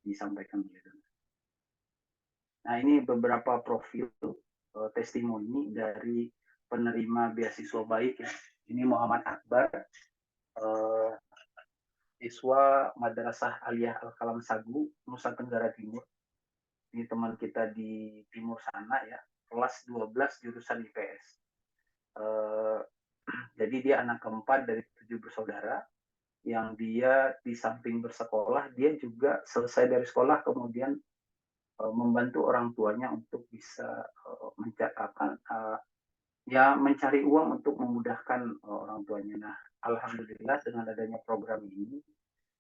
disampaikan oleh donatur. Nah, ini beberapa profil testimoni dari penerima beasiswa baik ya. Ini Muhammad Akbar, siswa Madrasah Aliyah Al-Kalam Sagu, Nusa Tenggara Timur. Ini teman kita di timur sana ya, kelas 12 jurusan IPS. Jadi dia anak keempat dari 7 bersaudara, yang dia di samping bersekolah, dia juga selesai dari sekolah kemudian membantu orang tuanya untuk bisa mencari uang untuk memudahkan orang tuanya. Nah, alhamdulillah dengan adanya program ini,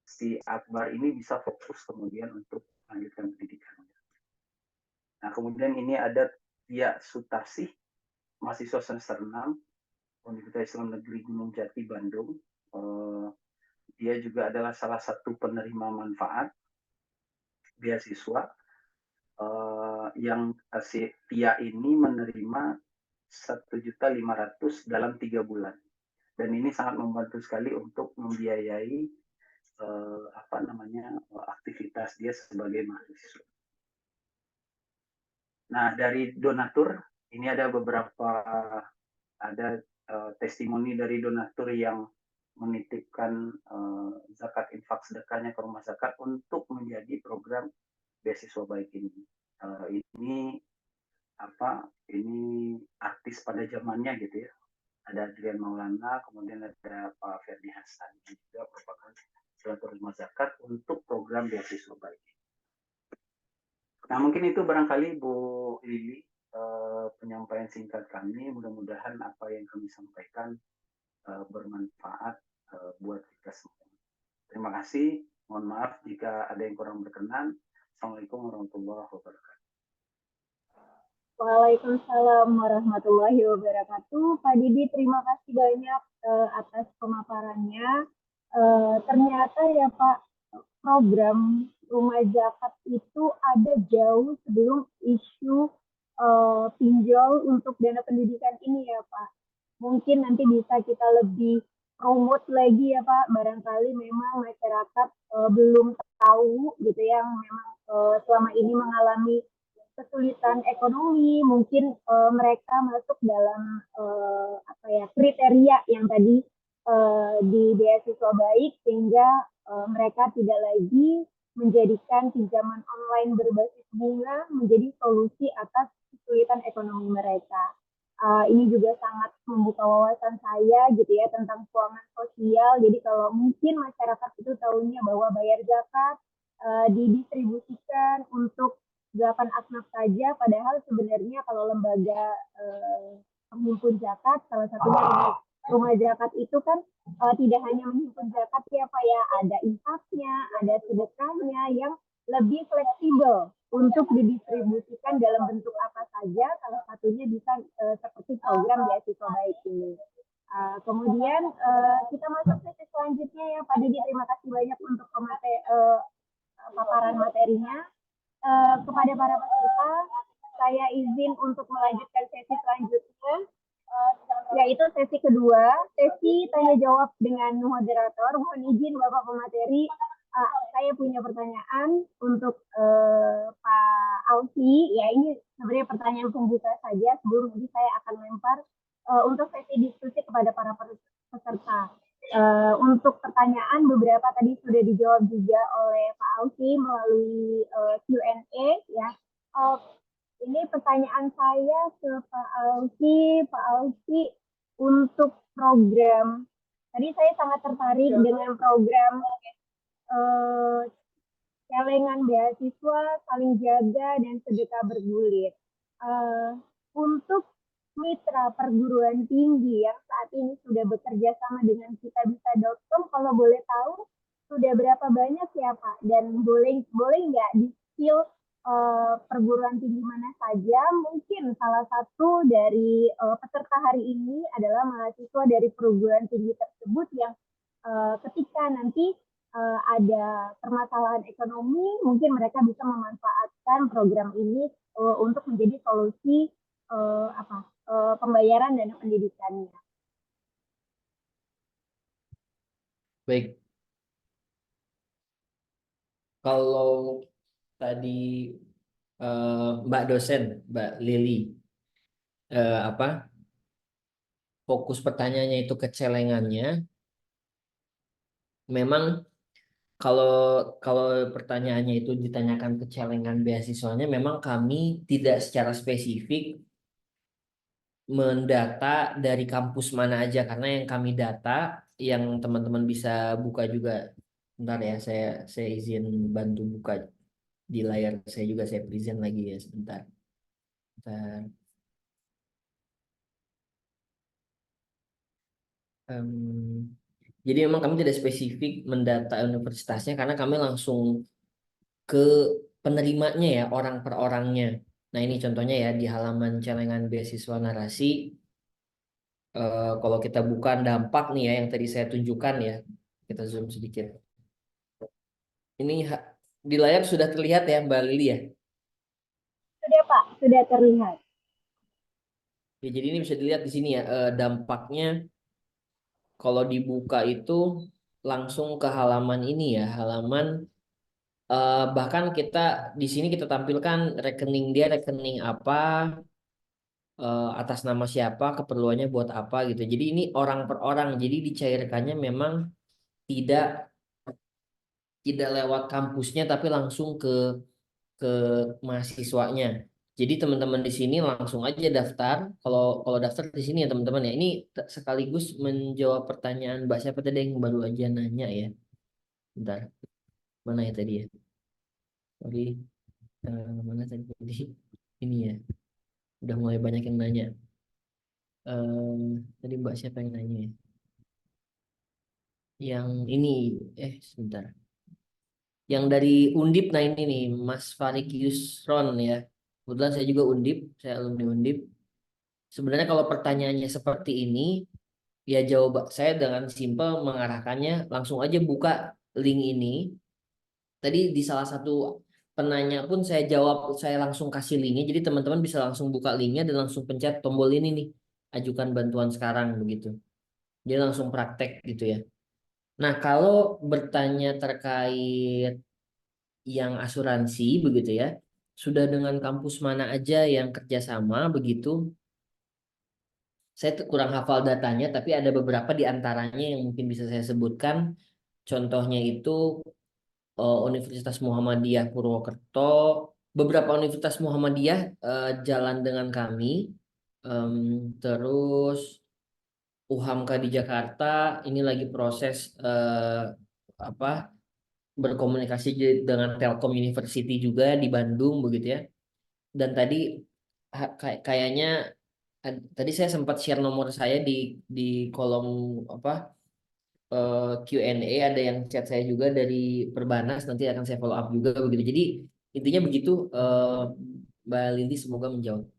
si Akbar ini bisa fokus kemudian untuk melanjutkan pendidikannya. Nah, kemudian ini ada Tia Sutarsih, mahasiswa semester 6 Universitas Islam Negeri Gunung Jati, Bandung. Dia juga adalah salah satu penerima manfaat beasiswa yang si Tia ini menerima 1.500.000 dalam 3 bulan, dan ini sangat membantu sekali untuk membiayai aktivitas dia sebagai mahasiswa. Nah, dari donatur ini ada beberapa testimoni dari donatur yang menitipkan zakat infak sedekahnya ke rumah zakat untuk menjadi program beasiswa baik ini. Ini artis pada zamannya gitu ya. Ada Adrian Maulana, kemudian ada Pak Ferdi Hasan, juga merupakan donatur rumah zakat untuk program beasiswa baik. Nah, mungkin itu barangkali Bu Lili penyampaian singkat kami. Mudah-mudahan apa yang kami sampaikan bermanfaat buat kita semua. Terima kasih. Mohon maaf jika ada yang kurang berkenan. Assalamualaikum warahmatullahi wabarakatuh. Waalaikumsalam warahmatullahi wabarakatuh. Pak Didi, terima kasih banyak atas pemaparannya. Ternyata ya Pak, program rumah zakat itu ada jauh sebelum isu pinjol untuk dana pendidikan ini ya Pak. Mungkin nanti bisa kita lebih rumut lagi ya Pak. Barangkali memang masyarakat belum tahu gitu ya, memang selama ini mengalami kesulitan ekonomi, mungkin mereka masuk dalam kriteria yang tadi di beasiswa baik, sehingga mereka tidak lagi menjadikan pinjaman online berbasis bunga menjadi solusi atas kesulitan ekonomi mereka. Ini juga sangat membuka wawasan saya gitu ya tentang keuangan sosial. Jadi kalau mungkin masyarakat itu tahunya bahwa bayar zakat didistribusikan untuk 8 asnaf saja, padahal sebenarnya kalau lembaga menghimpun zakat, salah satunya rumah zakat itu kan tidak hanya menghimpun zakat ya Pak ya, ada infaknya, ada sedekahnya yang lebih fleksibel untuk didistribusikan dalam bentuk apa saja, salah satunya bisa seperti program beasiswa baik ini. Kemudian kita masuk sesi selanjutnya ya Pak Didi, terima kasih banyak untuk paparan materinya. Kepada para peserta, saya izin untuk melanjutkan sesi selanjutnya, yaitu sesi kedua, sesi tanya jawab dengan moderator. Mohon izin Bapak pemateri, saya punya pertanyaan untuk Pak Ausi. Ya, ini sebenarnya pertanyaan pembuka saja. Sebelum ini saya akan lempar untuk sesi diskusi kepada para peserta. Untuk pertanyaan beberapa tadi sudah dijawab juga oleh Pak Ausi melalui Q&A ya. Ini pertanyaan saya ke Pak Ausi untuk program. Tadi saya sangat tertarik dengan program celengan beasiswa, saling jaga dan sedekah bergulir. Untuk mitra perguruan tinggi yang saat ini sudah bekerja sama dengan kitabisa.com, kalau boleh tahu sudah berapa banyak ya Pak? Dan boleh nggak di-spill perguruan tinggi mana saja? Mungkin salah satu dari peserta hari ini adalah mahasiswa dari perguruan tinggi tersebut yang ketika nanti ada permasalahan ekonomi, mungkin mereka bisa memanfaatkan program ini untuk menjadi solusi pembayaran dana pendidikannya. Baik. Kalau tadi Mbak dosen, Mbak Lili, fokus pertanyaannya itu ke celengannya. Memang kalau pertanyaannya itu ditanyakan ke celengan beasiswanya, memang kami tidak secara spesifik mendata dari kampus mana aja, karena yang kami data, yang teman-teman bisa buka juga. Bentar ya, saya izin bantu buka di layar saya juga, saya present lagi ya sebentar. Jadi memang kami tidak spesifik mendata universitasnya, karena kami langsung ke penerimanya ya, orang per orangnya. Nah ini contohnya ya di halaman celengan beasiswa narasi. Kalau kita buka dampak nih ya yang tadi saya tunjukkan ya, kita zoom sedikit. Ini di layar sudah terlihat ya Mbak Lili ya? Sudah Pak, sudah terlihat. Ya, jadi ini bisa dilihat di sini ya, dampaknya kalau dibuka itu langsung ke halaman ini ya, halaman bahkan kita di sini kita tampilkan rekening dia, rekening apa, atas nama siapa, keperluannya buat apa gitu. Jadi ini orang per orang, jadi dicairkannya memang tidak lewat kampusnya tapi langsung ke mahasiswanya. Jadi teman-teman di sini langsung aja daftar. Kalau daftar di sini ya teman-teman ya. Ini sekaligus menjawab pertanyaan Mbak siapa tadi yang baru aja nanya ya. Bentar. Mana ya tadi ya? Sorry. Mana tadi? Ini ya. Udah mulai banyak yang nanya. Tadi Mbak siapa yang nanya ya? Yang ini, sebentar. Yang dari Undip, nah ini nih, Mas Farik Yusron ya. Kebetulan saya juga Undip, saya alumni Undip. Sebenarnya kalau pertanyaannya seperti ini, ya jawab saya dengan simpel mengarahkannya, langsung aja buka link ini. Tadi di salah satu penanya pun saya jawab, saya langsung kasih linknya, jadi teman-teman bisa langsung buka linknya dan langsung pencet tombol ini nih, ajukan bantuan sekarang begitu. Dia langsung praktek gitu ya. Nah kalau bertanya terkait yang asuransi begitu ya, sudah dengan kampus mana aja yang kerjasama begitu. Saya kurang hafal datanya, tapi ada beberapa di antaranya yang mungkin bisa saya sebutkan. Contohnya itu Universitas Muhammadiyah Purwokerto, beberapa Universitas Muhammadiyah jalan dengan kami. Terus UHAMKA di Jakarta ini lagi proses apa berkomunikasi dengan Telkom University juga di Bandung begitu ya. Dan tadi kayaknya tadi saya sempat share nomor saya di kolom apa Q&A, ada yang chat saya juga dari Perbanas, nanti akan saya follow up juga begitu. Jadi intinya begitu, Mbak Lili, semoga menjawab.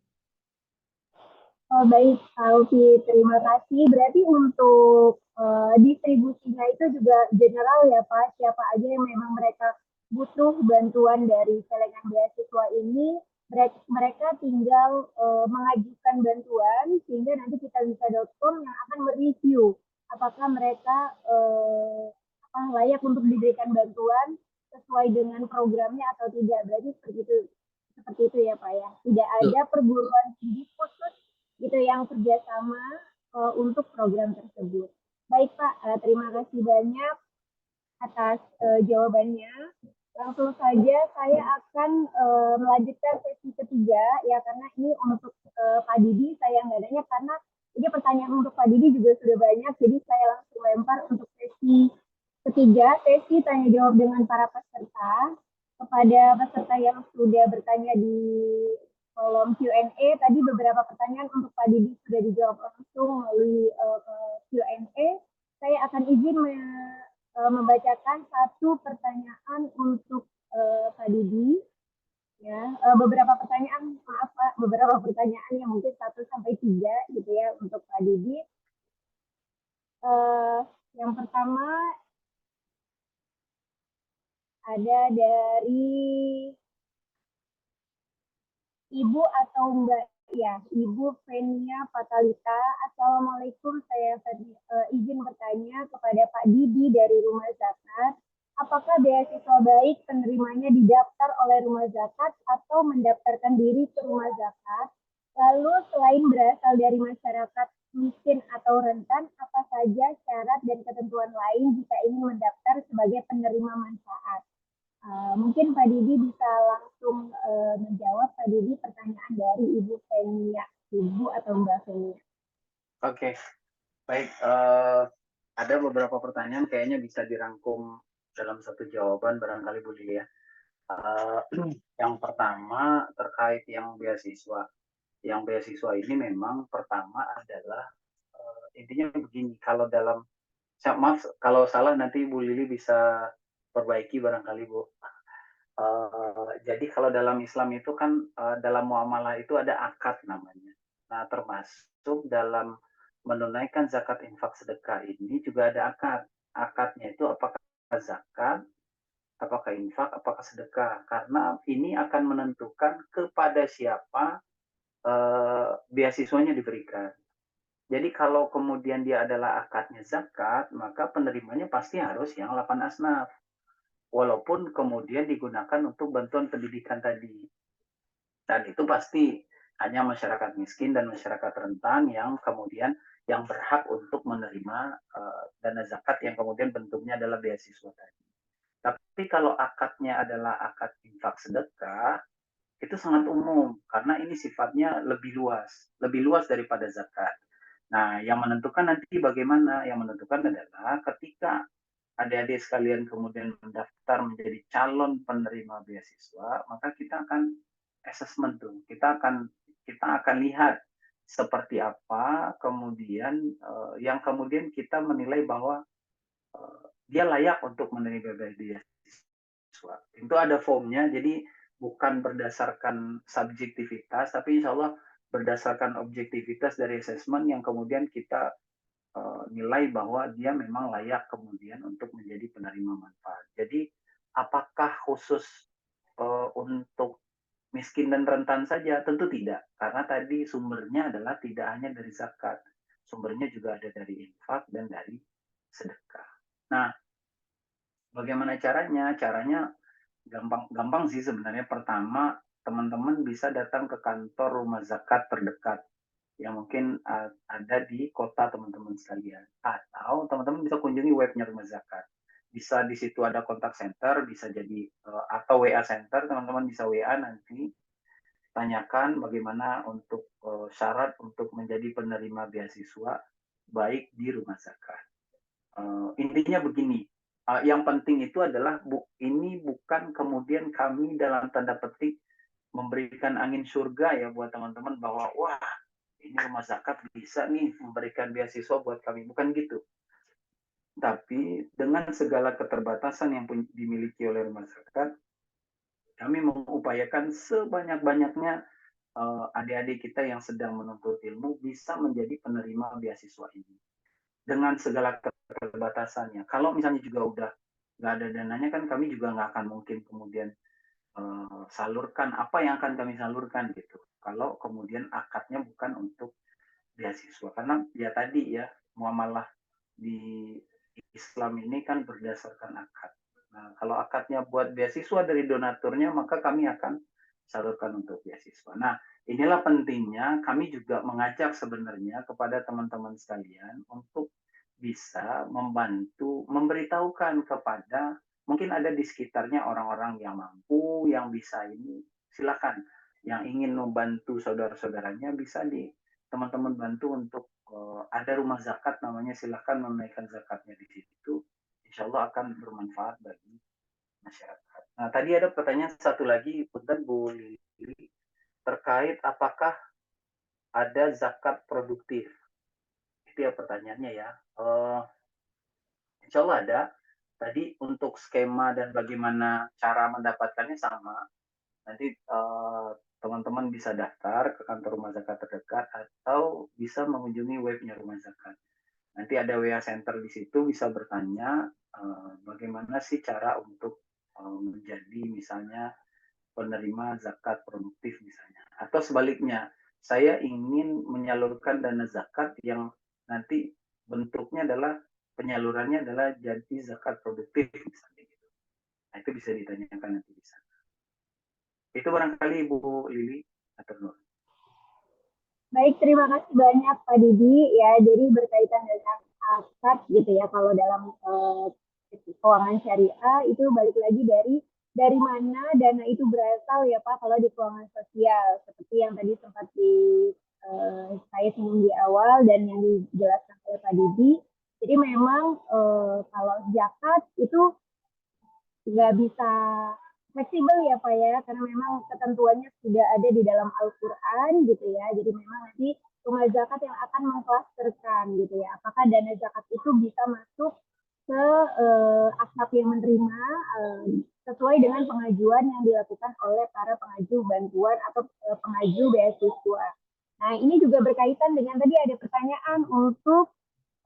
Oh, baik, Alfi, terima kasih. Berarti untuk distribusinya itu juga general ya, Pak. Siapa aja yang memang mereka butuh bantuan dari celengan beasiswa ini, mereka tinggal mengajukan bantuan, sehingga nanti kita bisa.com yang akan mereview apakah mereka layak untuk diberikan bantuan sesuai dengan programnya atau tidak. Berarti seperti itu ya, Pak ya. Tidak ada perguruan tinggi khusus gitu yang kerjasama untuk program tersebut. Baik Pak, terima kasih banyak atas jawabannya. Langsung saja saya akan melanjutkan sesi ketiga ya, karena ini untuk Pak Didi saya nggak nanya karena ini pertanyaan untuk Pak Didi juga sudah banyak, jadi saya langsung lempar untuk sesi ketiga, sesi tanya jawab dengan para peserta. Kepada peserta yang sudah bertanya di kolom Q&A, tadi beberapa pertanyaan untuk Pak Didi sudah dijawab langsung melalui Q&A. Saya akan izin membacakan satu pertanyaan untuk Pak Didi. Ya, beberapa pertanyaan, maaf Pak, beberapa pertanyaan yang mungkin 1 sampai 3 gitu ya untuk Pak Didi. Yang pertama ada dari Ibu atau Mbak ya, Ibu Fenia Fatalita. Assalamualaikum, saya izin bertanya kepada Pak Didi dari Rumah Zakat. Apakah beasiswa baik penerimanya didaftar oleh Rumah Zakat atau mendaftarkan diri ke Rumah Zakat? Lalu selain berasal dari masyarakat miskin atau rentan, apa saja syarat dan ketentuan lain jika ingin mendaftar sebagai penerima manfaat? Mungkin Pak Didi bisa langsung menjawab, Pak Didi, pertanyaan dari Ibu Fenia, Ibu atau Mbak Fenia. Oke, baik. Ada beberapa pertanyaan kayaknya bisa dirangkum dalam satu jawaban barangkali Bu Lili ya. Yang pertama terkait yang beasiswa. Yang beasiswa ini memang pertama adalah intinya begini, kalau dalam, maaf kalau salah nanti Bu Lili bisa perbaiki barangkali Bu. Jadi kalau dalam Islam itu kan dalam muamalah itu ada akad namanya. Nah, termasuk dalam menunaikan zakat, infak, sedekah ini juga ada akad. Akadnya itu apakah zakat, apakah infak, apakah sedekah. Karena ini akan menentukan kepada siapa beasiswanya diberikan. Jadi kalau kemudian dia adalah akadnya zakat, maka penerimanya pasti harus yang 8 asnaf. Walaupun kemudian digunakan untuk bantuan pendidikan tadi. Dan itu pasti hanya masyarakat miskin dan masyarakat rentan yang kemudian yang berhak untuk menerima dana zakat yang kemudian bentuknya adalah beasiswa tadi. Tapi kalau akadnya adalah akad infak sedekah, itu sangat umum karena ini sifatnya lebih luas daripada zakat. Nah, yang menentukan nanti bagaimana? Yang menentukan adalah ketika adik-adik sekalian kemudian mendaftar menjadi calon penerima beasiswa, maka kita akan assessment tuh. Kita akan lihat seperti apa kemudian yang kemudian kita menilai bahwa dia layak untuk menerima beasiswa. Itu ada formnya, jadi bukan berdasarkan subjektivitas, tapi insya Allah berdasarkan objektivitas dari assessment yang kemudian kita nilai bahwa dia memang layak kemudian untuk menjadi penerima manfaat. Jadi apakah khusus untuk miskin dan rentan saja? Tentu tidak, karena tadi sumbernya adalah tidak hanya dari zakat, sumbernya juga ada dari infak dan dari sedekah. Nah, bagaimana caranya? Caranya gampang sih sebenarnya. Pertama, teman-teman bisa datang ke kantor rumah zakat terdekat yang mungkin ada di kota teman-teman sekalian. Atau teman-teman bisa kunjungi webnya rumah zakat. Bisa di situ ada kontak center, bisa jadi atau WA center, teman-teman bisa WA nanti tanyakan bagaimana untuk syarat untuk menjadi penerima beasiswa baik di rumah zakat. Intinya begini, yang penting itu adalah ini bukan kemudian kami dalam tanda petik memberikan angin surga ya buat teman-teman bahwa wah ini rumah zakat bisa nih memberikan beasiswa buat kami, bukan gitu. Tapi dengan segala keterbatasan yang dimiliki oleh rumah zakat, kami mengupayakan sebanyak-banyaknya adik-adik kita yang sedang menuntut ilmu bisa menjadi penerima beasiswa ini dengan segala keterbatasannya. Kalau misalnya juga udah nggak ada dananya kan kami juga nggak akan mungkin kemudian salurkan apa yang akan kami salurkan gitu. Kalau kemudian akadnya bukan untuk beasiswa, karena ya tadi ya muamalah di Islam ini kan berdasarkan akad. Nah, kalau akadnya buat beasiswa dari donaturnya, maka kami akan salurkan untuk beasiswa. Nah, inilah pentingnya kami juga mengajak sebenarnya kepada teman-teman sekalian untuk bisa membantu, memberitahukan kepada mungkin ada di sekitarnya orang-orang yang mampu, yang bisa ini, silakan. Yang ingin membantu saudara-saudaranya bisa di teman-teman bantu untuk ada rumah zakat namanya, silakan menunaikan zakatnya di situ. Insya Allah akan bermanfaat bagi masyarakat. Nah, tadi ada pertanyaan satu lagi, Punten Bu Lili, terkait apakah ada zakat produktif. Itu ya pertanyaannya ya. Insya Allah ada. Tadi untuk skema dan bagaimana cara mendapatkannya sama. Nanti teman-teman bisa daftar ke kantor rumah zakat terdekat atau bisa mengunjungi webnya rumah zakat. Nanti ada WA Center di situ, bisa bertanya bagaimana sih cara untuk menjadi misalnya penerima zakat produktif misalnya. Atau sebaliknya, saya ingin menyalurkan dana zakat yang nanti bentuknya adalah penyalurannya adalah jadi zakat produktif misalnya gitu. Nah, itu bisa ditanyakan nanti di sana. Itu barangkali Bu Lili atau Nur. Baik, terima kasih banyak Pak Didi ya. Jadi berkaitan dengan akad gitu ya, kalau dalam keuangan syariah itu balik lagi dari mana dana itu berasal ya Pak, kalau di keuangan sosial seperti yang tadi sempat saya singgung di awal dan yang dijelaskan oleh Pak Didi. Jadi memang kalau zakat itu nggak bisa fleksibel ya Pak ya, karena memang ketentuannya sudah ada di dalam Al-Quran gitu ya. Jadi memang nanti rumah zakat yang akan mengklasterkan gitu ya, apakah dana zakat itu bisa masuk ke akad yang menerima sesuai dengan pengajuan yang dilakukan oleh para pengaju bantuan atau pengaju beasiswa. Nah, ini juga berkaitan dengan tadi ada pertanyaan untuk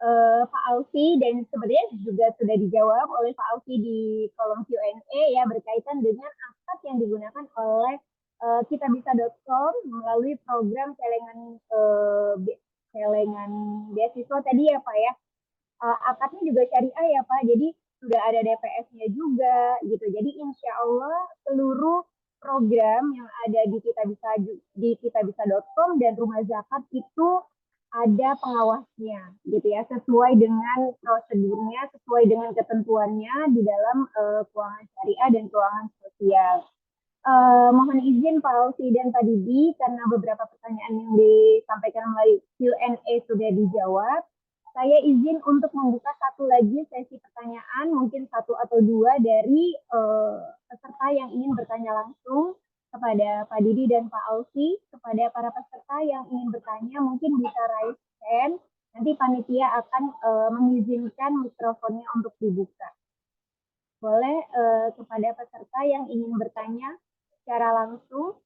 Pak Alfi, dan sebenarnya juga sudah dijawab oleh Pak Alfi di kolom Q&A ya, berkaitan dengan akad yang digunakan oleh kitabisa.com melalui program celengan beasiswa tadi ya Pak ya. Akadnya juga syariah ya Pak, jadi sudah ada DPS-nya juga gitu. Jadi insya Allah seluruh program yang ada di kitabisa.com dan rumah zakat itu ada pengawasnya gitu ya, sesuai dengan prosedurnya, sesuai dengan ketentuannya di dalam keuangan syariah dan keuangan sosial. Mohon izin Pak Alfi dan Pak Didi, karena beberapa pertanyaan yang disampaikan melalui Q&A sudah dijawab, saya izin untuk membuka satu lagi sesi pertanyaan, mungkin satu atau dua dari peserta yang ingin bertanya langsung kepada Pak Didi dan Pak Alfi. Kepada para peserta yang ingin bertanya, mungkin bisa raise hand, nanti panitia akan mengizinkan mikrofonnya untuk dibuka. Boleh kepada peserta yang ingin bertanya secara langsung.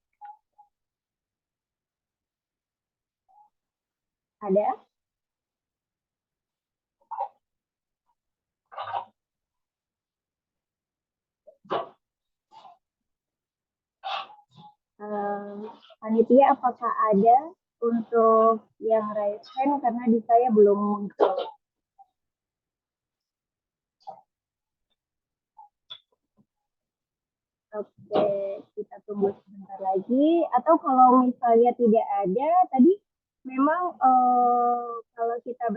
Ada? Panitia apakah ada untuk yang raise hand, karena di saya belum muncul. Oke. Oke, kita tunggu sebentar lagi. Atau kalau misalnya tidak ada, tadi memang kalau kita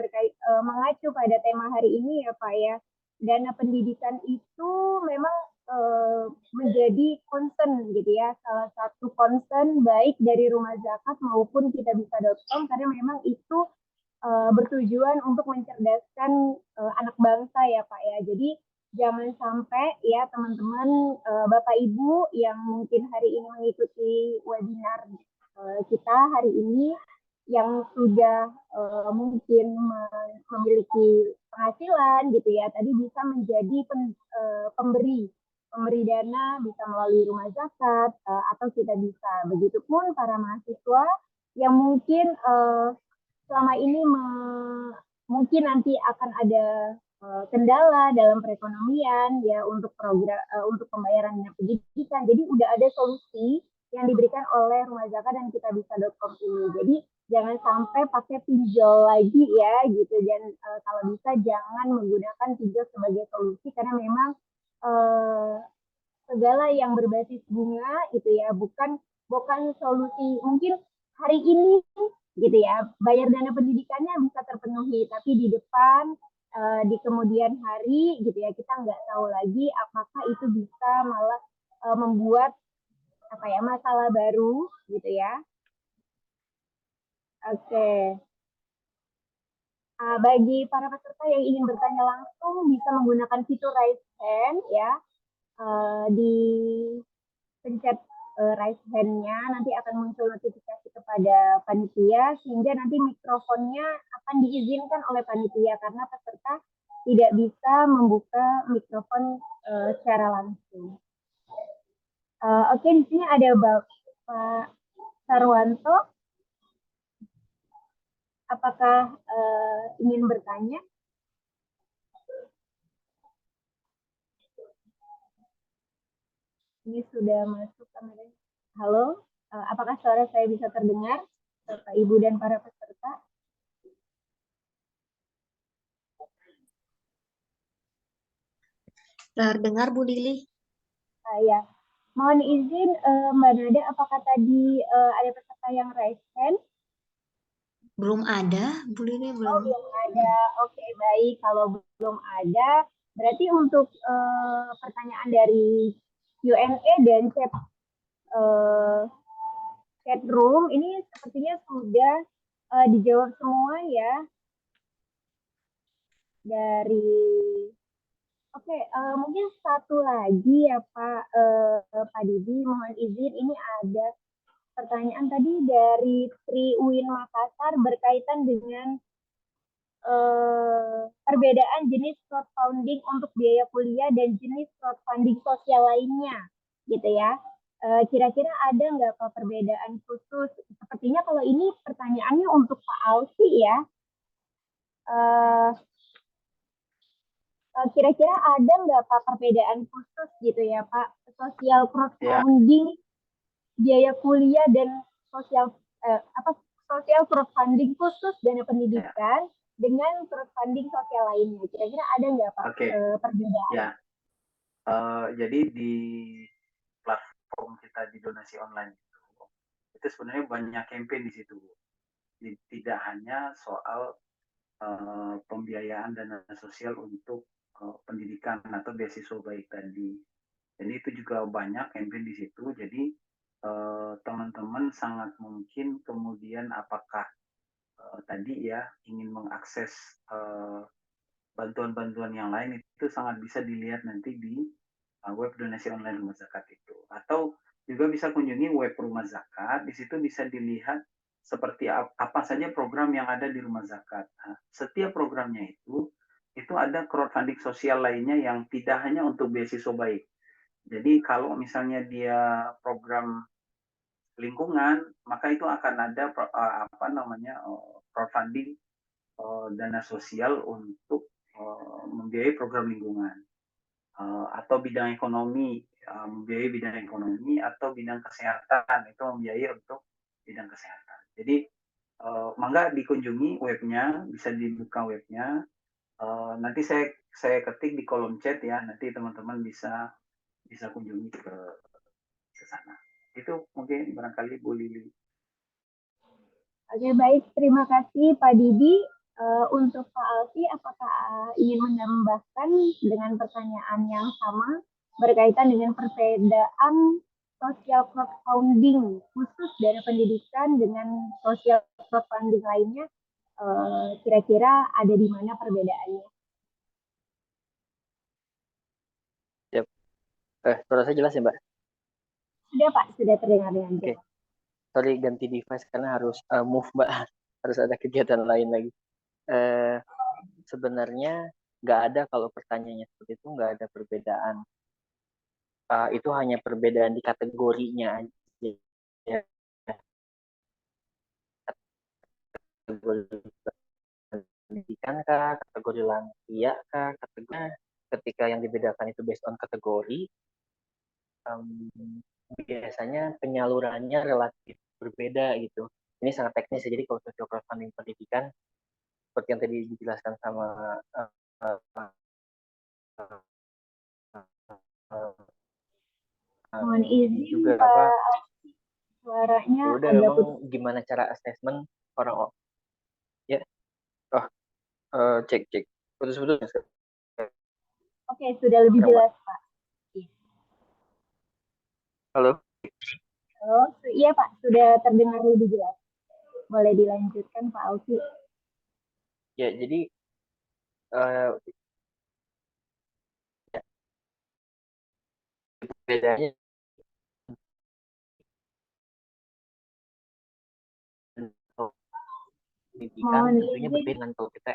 mengacu pada tema hari ini ya Pak ya, dana pendidikan itu memang menjadi concern gitu ya, salah satu concern baik dari Rumah Zakat maupun kitabisa.com karena memang itu bertujuan untuk mencerdaskan anak bangsa ya Pak ya. Jadi jangan sampai ya teman-teman Bapak Ibu yang mungkin hari ini mengikuti webinar kita hari ini yang sudah mungkin memiliki penghasilan gitu ya, tadi bisa menjadi pemberi dana bisa melalui Rumah Zakat atau kita bisa. Begitupun para mahasiswa yang mungkin selama ini mungkin nanti akan ada kendala dalam perekonomian ya untuk program untuk pembayaran dana pendidikan. Jadi udah ada solusi yang diberikan oleh Rumah Zakat dan kitabisa.com ini. Jadi jangan sampai pakai pinjol lagi ya gitu. Dan kalau bisa jangan menggunakan pinjol sebagai solusi karena memang segala yang berbasis bunga gitu ya bukan solusi. Mungkin hari ini gitu ya bayar dana pendidikannya bisa terpenuhi tapi di depan di kemudian hari gitu ya kita nggak tahu lagi apakah itu bisa malah membuat apa ya masalah baru gitu ya. Oke. Bagi para peserta yang ingin bertanya langsung bisa menggunakan fitur raise hand ya di pencet raise hand-nya nanti akan muncul notifikasi kepada panitia sehingga nanti mikrofonnya akan diizinkan oleh panitia karena peserta tidak bisa membuka mikrofon secara langsung. Oke, di sini ada Bapak Sarwanto. Apakah ingin bertanya? Ini sudah masuk kameranya. Halo, apakah suara saya bisa terdengar, Bapak, Ibu, dan para peserta? Terdengar Bu Lili? Ya, mohon izin Mbak Nada, apakah tadi ada peserta yang raise hand? Belum ada, Bu Lili belum. Oh, belum ada. Oke, baik. Kalau belum ada, berarti untuk pertanyaan dari Q&A dan chat room ini sepertinya sudah dijawab semua ya dari. Oke, mungkin satu lagi ya Pak Didi, mohon izin ini ada pertanyaan tadi dari Triwin Makassar berkaitan dengan perbedaan jenis crowdfunding untuk biaya kuliah dan jenis crowdfunding sosial lainnya, gitu ya. Kira-kira ada nggak Pak perbedaan khusus? Sepertinya kalau ini pertanyaannya untuk Pak Alfi ya. Kira-kira ada nggak Pak perbedaan khusus gitu ya Pak? Sosial crowdfunding, biaya kuliah dan sosial crowdfunding khusus dana pendidikan dengan crowdfunding sosial lainnya. Kira-kira ada nggak Pak perbedaan? Ya, jadi di platform kita di donasi online itu sebenarnya banyak campaign di situ. Tidak hanya soal pembiayaan dana sosial untuk pendidikan atau beasiswa baik tadi. Jadi itu juga banyak campaign di situ. Jadi teman-teman sangat mungkin kemudian apakah tadi ya ingin mengakses bantuan-bantuan yang lain itu sangat bisa dilihat nanti di web donasi online Rumah Zakat itu. Atau juga bisa kunjungi web Rumah Zakat, di situ bisa dilihat seperti apa saja program yang ada di Rumah Zakat. Nah, setiap programnya itu ada crowdfunding sosial lainnya yang tidak hanya untuk beasiswa baik. Jadi kalau misalnya dia program lingkungan, maka itu akan ada crowdfunding dana sosial untuk membiayai program lingkungan. Atau bidang ekonomi, membiayai bidang ekonomi, atau bidang kesehatan, itu membiayai untuk bidang kesehatan. Jadi mangga dikunjungi webnya, bisa dibuka webnya. Nanti saya ketik di kolom chat ya, nanti teman-teman bisa kunjungi ke sana. Itu mungkin barangkali Bu Lili. Oke, baik. Terima kasih Pak Didi. Untuk Pak Alfi, apakah ingin menambahkan dengan pertanyaan yang sama berkaitan dengan perbedaan social crowdfunding khusus dana pendidikan dengan social crowdfunding lainnya? Kira-kira ada di mana perbedaannya? Yap. Suara saya jelas ya, Mbak? Sudah Pak, sudah terdengar dengan Oke. jelas. Sorry, ganti device karena harus move, Mbak. Harus ada kegiatan lain lagi. Sebenarnya nggak ada, kalau pertanyaannya seperti itu, nggak ada perbedaan. Itu hanya perbedaan di kategorinya aja. Ya. Kategori pendidikan kah, kategori lansia kah, kategori ketika yang dibedakan itu based on kategori, biasanya penyalurannya relatif berbeda gitu. Ini sangat teknis ya, jadi kalau social crowdfunding pendidikan seperti yang tadi dijelaskan sama Mohon izin juga Pak, suaranya ya udah, agak memang putus. gimana cara assessment orang ya. Cek putus-putus. Oke, sudah lebih jelas Pak. Halo. Halo, iya Pak, sudah terdengar lebih jelas. Boleh dilanjutkan Pak Alfi. Ya, jadi bedanya pendidikan Mohon tentunya izin. berbeda dengan kalau kita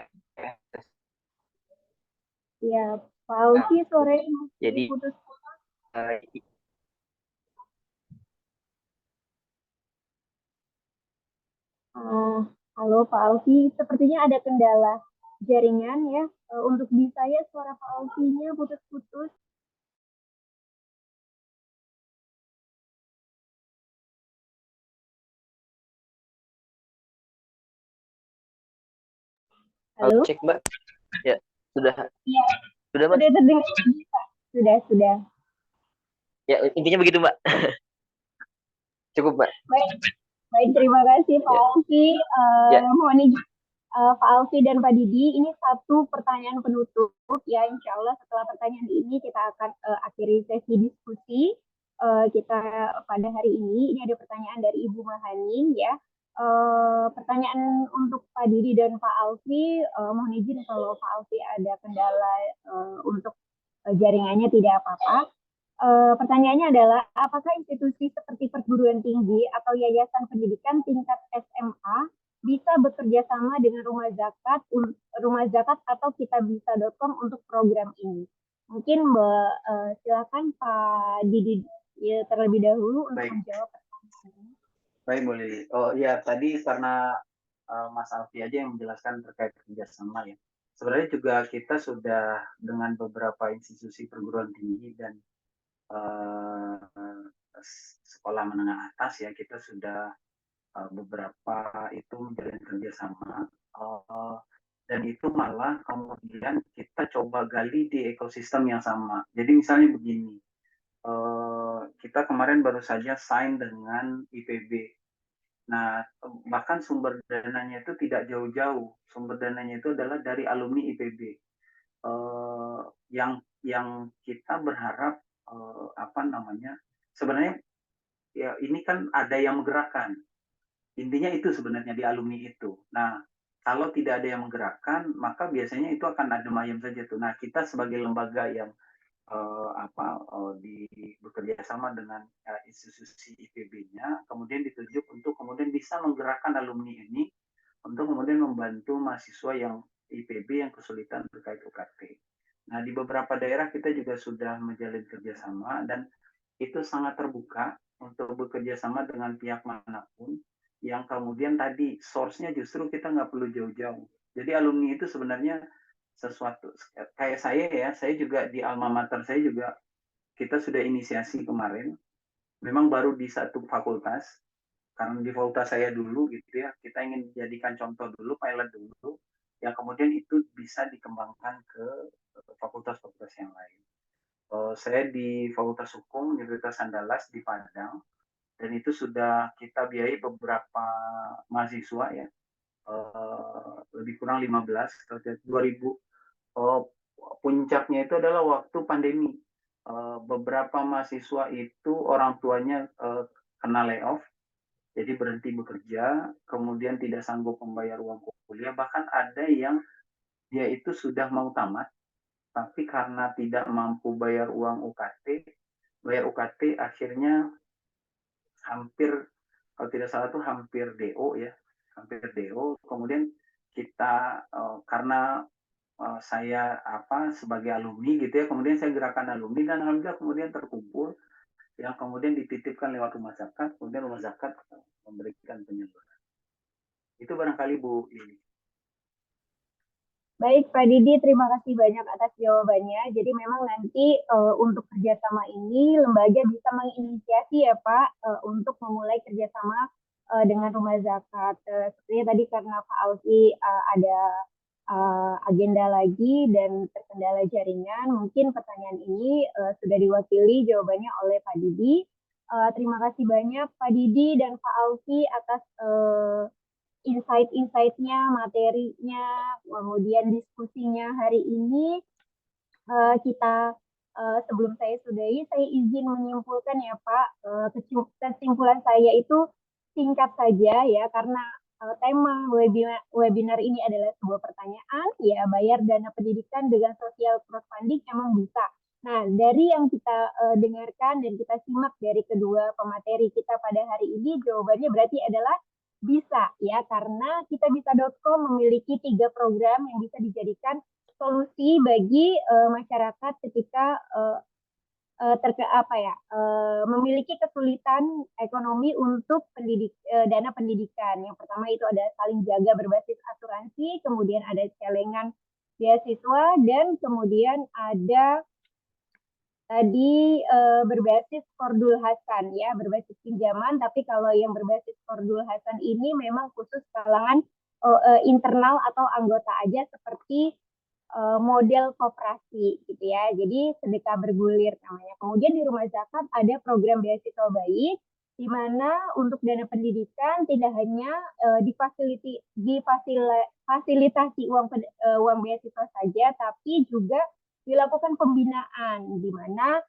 Ya, Pak Alfi sore jadi putus. Halo Pak Alfi, sepertinya ada kendala jaringan ya. Untuk di saya suara Pak Alfi-nya putus-putus. Halo? cek Mbak. Ya, sudah. Iya. Sudah, Mas? Sudah terdengar Pak. Sudah. Ya, intinya begitu, Mbak. Cukup, Mbak. Baik, terima kasih Pak Alfi. Ya. Mohon izin Pak Alfi dan Pak Didi, ini satu pertanyaan penutup ya. Insya Allah setelah pertanyaan ini kita akan akhiri sesi diskusi kita pada hari ini. Ini ada pertanyaan dari Ibu Mahanin ya. Pertanyaan untuk Pak Didi dan Pak Alfi, mohon izin kalau Pak Alfi ada kendala untuk jaringannya tidak apa-apa. Pertanyaannya adalah, apakah institusi seperti perguruan tinggi atau yayasan pendidikan tingkat SMA bisa bekerja sama dengan rumah zakat atau kitabisa.com untuk program ini? Mungkin silakan Pak Didi ya, terlebih dahulu untuk menjawab pertanyaan ini. Baik, Bu Lili. Oh iya, tadi karena Mas Alfi aja yang menjelaskan terkait kerjasama ya. Sebenarnya juga kita sudah dengan beberapa institusi perguruan tinggi dan sekolah menengah atas ya, kita sudah beberapa itu menjalin kerjasama. Dan itu malah kemudian kita coba gali di ekosistem yang sama. Jadi misalnya begini, kita kemarin baru saja sign dengan IPB. Nah, bahkan sumber dananya itu tidak jauh-jauh. Sumber dananya itu adalah dari alumni IPB. Yang kita berharap sebenarnya ya ini kan ada yang menggerakkan. Intinya itu sebenarnya di alumni itu. Nah, kalau tidak ada yang menggerakkan, maka biasanya itu akan ada ayam saja tuh. Nah, kita sebagai lembaga yang bekerja sama dengan institusi IPB-nya, kemudian ditunjuk untuk kemudian bisa menggerakkan alumni ini untuk kemudian membantu mahasiswa yang IPB yang kesulitan terkait UKT. Nah, di beberapa daerah kita juga sudah menjalin kerjasama dan itu sangat terbuka untuk bekerja sama dengan pihak manapun yang kemudian tadi source-nya justru kita nggak perlu jauh-jauh. Jadi alumni itu sebenarnya sesuatu kayak saya juga di alma mater saya juga kita sudah inisiasi kemarin. Memang baru di satu fakultas, karena di fakultas saya dulu gitu ya, kita ingin jadikan contoh dulu, pilot dulu, yang kemudian itu bisa dikembangkan ke fakultas-fakultas yang lain. Saya di Fakultas Hukum Universitas Andalas di Padang, dan itu sudah kita biayai beberapa mahasiswa ya, lebih kurang 15 atau 2000. Puncaknya itu adalah waktu pandemi. Beberapa mahasiswa itu orang tuanya kena layoff, jadi berhenti bekerja, kemudian tidak sanggup membayar uang kuliah, bahkan ada yang dia itu sudah mau tamat, tapi karena tidak mampu bayar uang UKT akhirnya hampir, kalau tidak salah itu hampir DO ya, hampir DO. Kemudian kita karena saya sebagai alumni gitu ya, kemudian saya gerakan alumni dan alhamdulillah kemudian terkumpul yang kemudian dititipkan lewat rumah zakat, kemudian rumah zakat memberikan penyaluran. Itu barangkali Bu Lili. Baik, Pak Didi, terima kasih banyak atas jawabannya. Jadi memang nanti untuk kerjasama ini lembaga bisa menginisiasi ya Pak untuk memulai kerjasama dengan rumah zakat. Sepertinya tadi karena Pak Alfi ada agenda lagi dan terkendala jaringan, mungkin pertanyaan ini sudah diwakili jawabannya oleh Pak Didi. Terima kasih banyak Pak Didi dan Pak Alfi atas insight-insight-nya, materinya, kemudian diskusinya hari ini. Kita sebelum saya sudahi, saya izin menyimpulkan ya Pak, kesimpulan saya itu singkat saja ya, karena tema webinar ini adalah sebuah pertanyaan, ya bayar dana pendidikan dengan social crowdfunding emang bisa. Nah, dari yang kita dengarkan dan kita simak dari kedua pemateri kita pada hari ini, jawabannya berarti adalah bisa ya, karena kitabisa.com memiliki 3 program yang bisa dijadikan solusi bagi masyarakat ketika memiliki kesulitan ekonomi untuk dana pendidikan. Yang pertama itu ada saling jaga berbasis asuransi, kemudian ada celengan beasiswa, dan kemudian ada tadi berbasis Qardul Hasan ya, berbasis pinjaman. Tapi kalau yang berbasis Qardul Hasan ini memang khusus kalangan internal atau anggota aja, seperti model koperasi gitu ya. Jadi sedekah bergulir namanya. Kemudian di rumah zakat ada program beasiswa baik, di mana untuk dana pendidikan tidak hanya difasilitasi uang beasiswa saja, tapi juga dilakukan pembinaan, di mana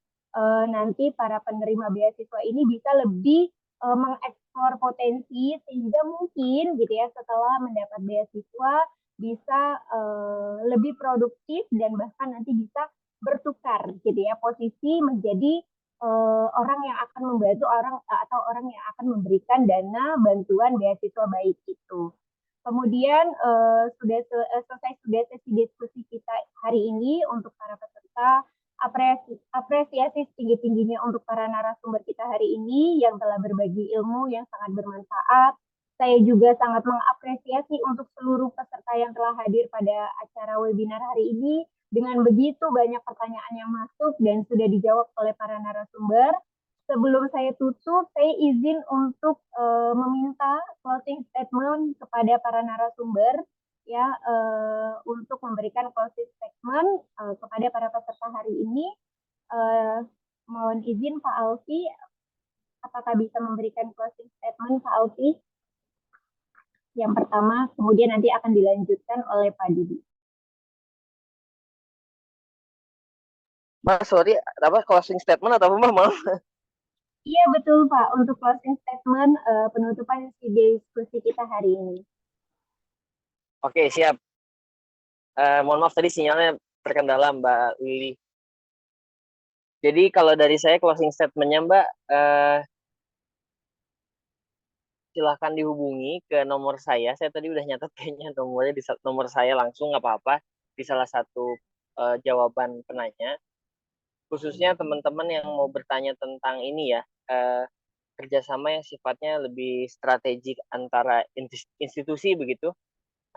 nanti para penerima beasiswa ini bisa lebih mengeksplor potensi, sehingga mungkin gitu ya setelah mendapat beasiswa bisa lebih produktif dan bahkan nanti bisa bertukar gitu ya posisi menjadi orang yang akan membantu orang atau orang yang akan memberikan dana bantuan beasiswa baik itu. Kemudian selesai sesi diskusi kita hari ini. Untuk para peserta, apresiasi setinggi-tingginya untuk para narasumber kita hari ini yang telah berbagi ilmu yang sangat bermanfaat. Saya juga sangat mengapresiasi untuk seluruh peserta yang telah hadir pada acara webinar hari ini dengan begitu banyak pertanyaan yang masuk dan sudah dijawab oleh para narasumber. Sebelum saya tutup, saya izin untuk meminta closing statement kepada para narasumber ya, untuk memberikan closing statement kepada para peserta hari ini. Mohon izin Pak Alfi, apakah bisa memberikan closing statement Pak Alfi? Yang pertama, kemudian nanti akan dilanjutkan oleh Pak Didi. Mas, sorry, apa closing statement atau apa, Maaf? Iya betul Pak, untuk closing statement penutupan diskusi kita hari ini. Oke, siap. Mohon maaf tadi sinyalnya terkendala Mbak Lili. Jadi kalau dari saya closing statement-nya Mbak, silahkan dihubungi ke nomor saya. Saya tadi udah nyatet kayaknya nomornya di nomor saya langsung, nggak apa-apa, di salah satu jawaban penanya. Khususnya teman-teman yang mau bertanya tentang ini ya, kerjasama yang sifatnya lebih strategik antara institusi begitu,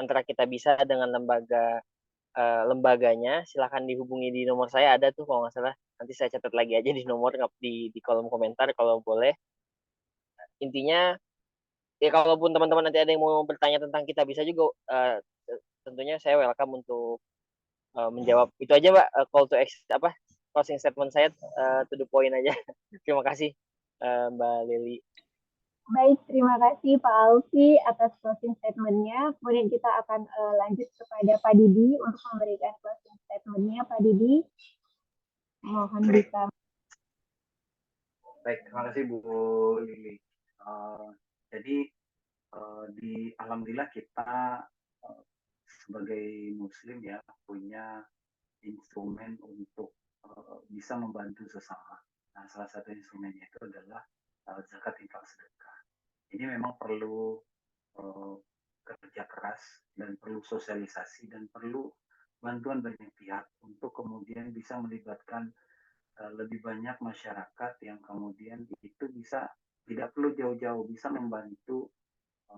antara kita bisa dengan lembaganya. Silahkan dihubungi di nomor saya, ada tuh kalau nggak salah. Nanti saya catat lagi aja di nomor di kolom komentar kalau boleh. Intinya ya kalaupun teman-teman nanti ada yang mau bertanya tentang kita bisa juga, tentunya saya welcome untuk menjawab. Itu aja Mbak, call to action closing statement saya to the point aja. Terima kasih Mbak Lili. Baik, terima kasih Pak Alfi atas closing statement-nya. Kemudian kita akan lanjut kepada Pak Didi untuk memberikan closing statement-nya. Pak Didi, mohon bisa. Baik, terima kasih Bu Lili. Jadi alhamdulillah kita sebagai Muslim ya punya instrumen untuk bisa membantu sesama. Nah, salah satu instrumennya itu adalah zakat infak sedekah. Ini memang perlu kerja keras dan perlu sosialisasi dan perlu bantuan banyak pihak untuk kemudian bisa melibatkan lebih banyak masyarakat yang kemudian itu bisa tidak perlu jauh-jauh bisa membantu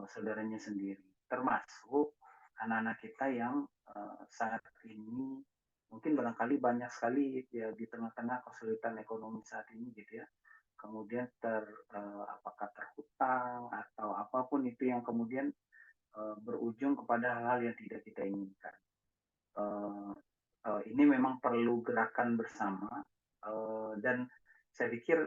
saudaranya sendiri, termasuk anak-anak kita yang saat ini mungkin barangkali banyak sekali ya di tengah-tengah kesulitan ekonomi saat ini gitu ya. Kemudian apakah terhutang atau apapun itu yang kemudian berujung kepada hal-hal yang tidak kita inginkan. Ini memang perlu gerakan bersama dan saya pikir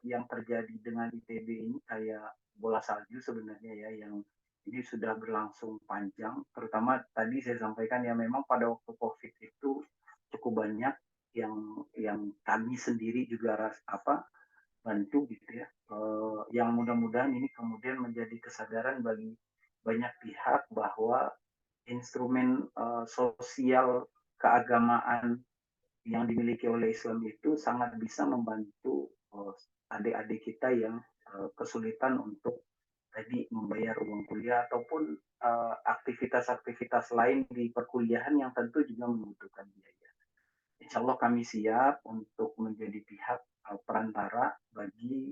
yang terjadi dengan ITB ini kayak bola salju sebenarnya ya, yang ini sudah berlangsung panjang, terutama tadi saya sampaikan ya memang pada waktu COVID itu cukup banyak yang kami sendiri juga bantu gitu ya, yang mudah-mudahan ini kemudian menjadi kesadaran bagi banyak pihak bahwa instrumen sosial keagamaan yang dimiliki oleh Islam itu sangat bisa membantu adik-adik kita yang kesulitan untuk tadi membayar uang kuliah ataupun aktivitas-aktivitas lain di perkuliahan yang tentu juga membutuhkan biaya. Insya Allah kami siap untuk menjadi pihak perantara bagi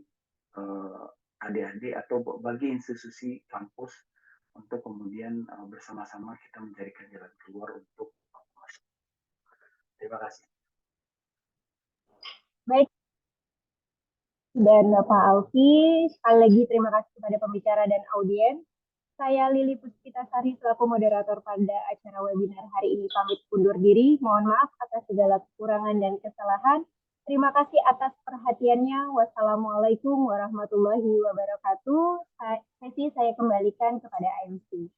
adik-adik atau bagi institusi kampus untuk kemudian bersama-sama kita mencarikan jalan keluar untuk terima kasih. Baik, dan Pak Alfi, sekali lagi terima kasih kepada pembicara dan audiens. Saya Lili Puspitasari selaku moderator pada acara webinar hari ini pamit undur diri. Mohon maaf atas segala kekurangan dan kesalahan. Terima kasih atas perhatiannya. Wassalamualaikum warahmatullahi wabarakatuh. Sesi saya kembalikan kepada AMC.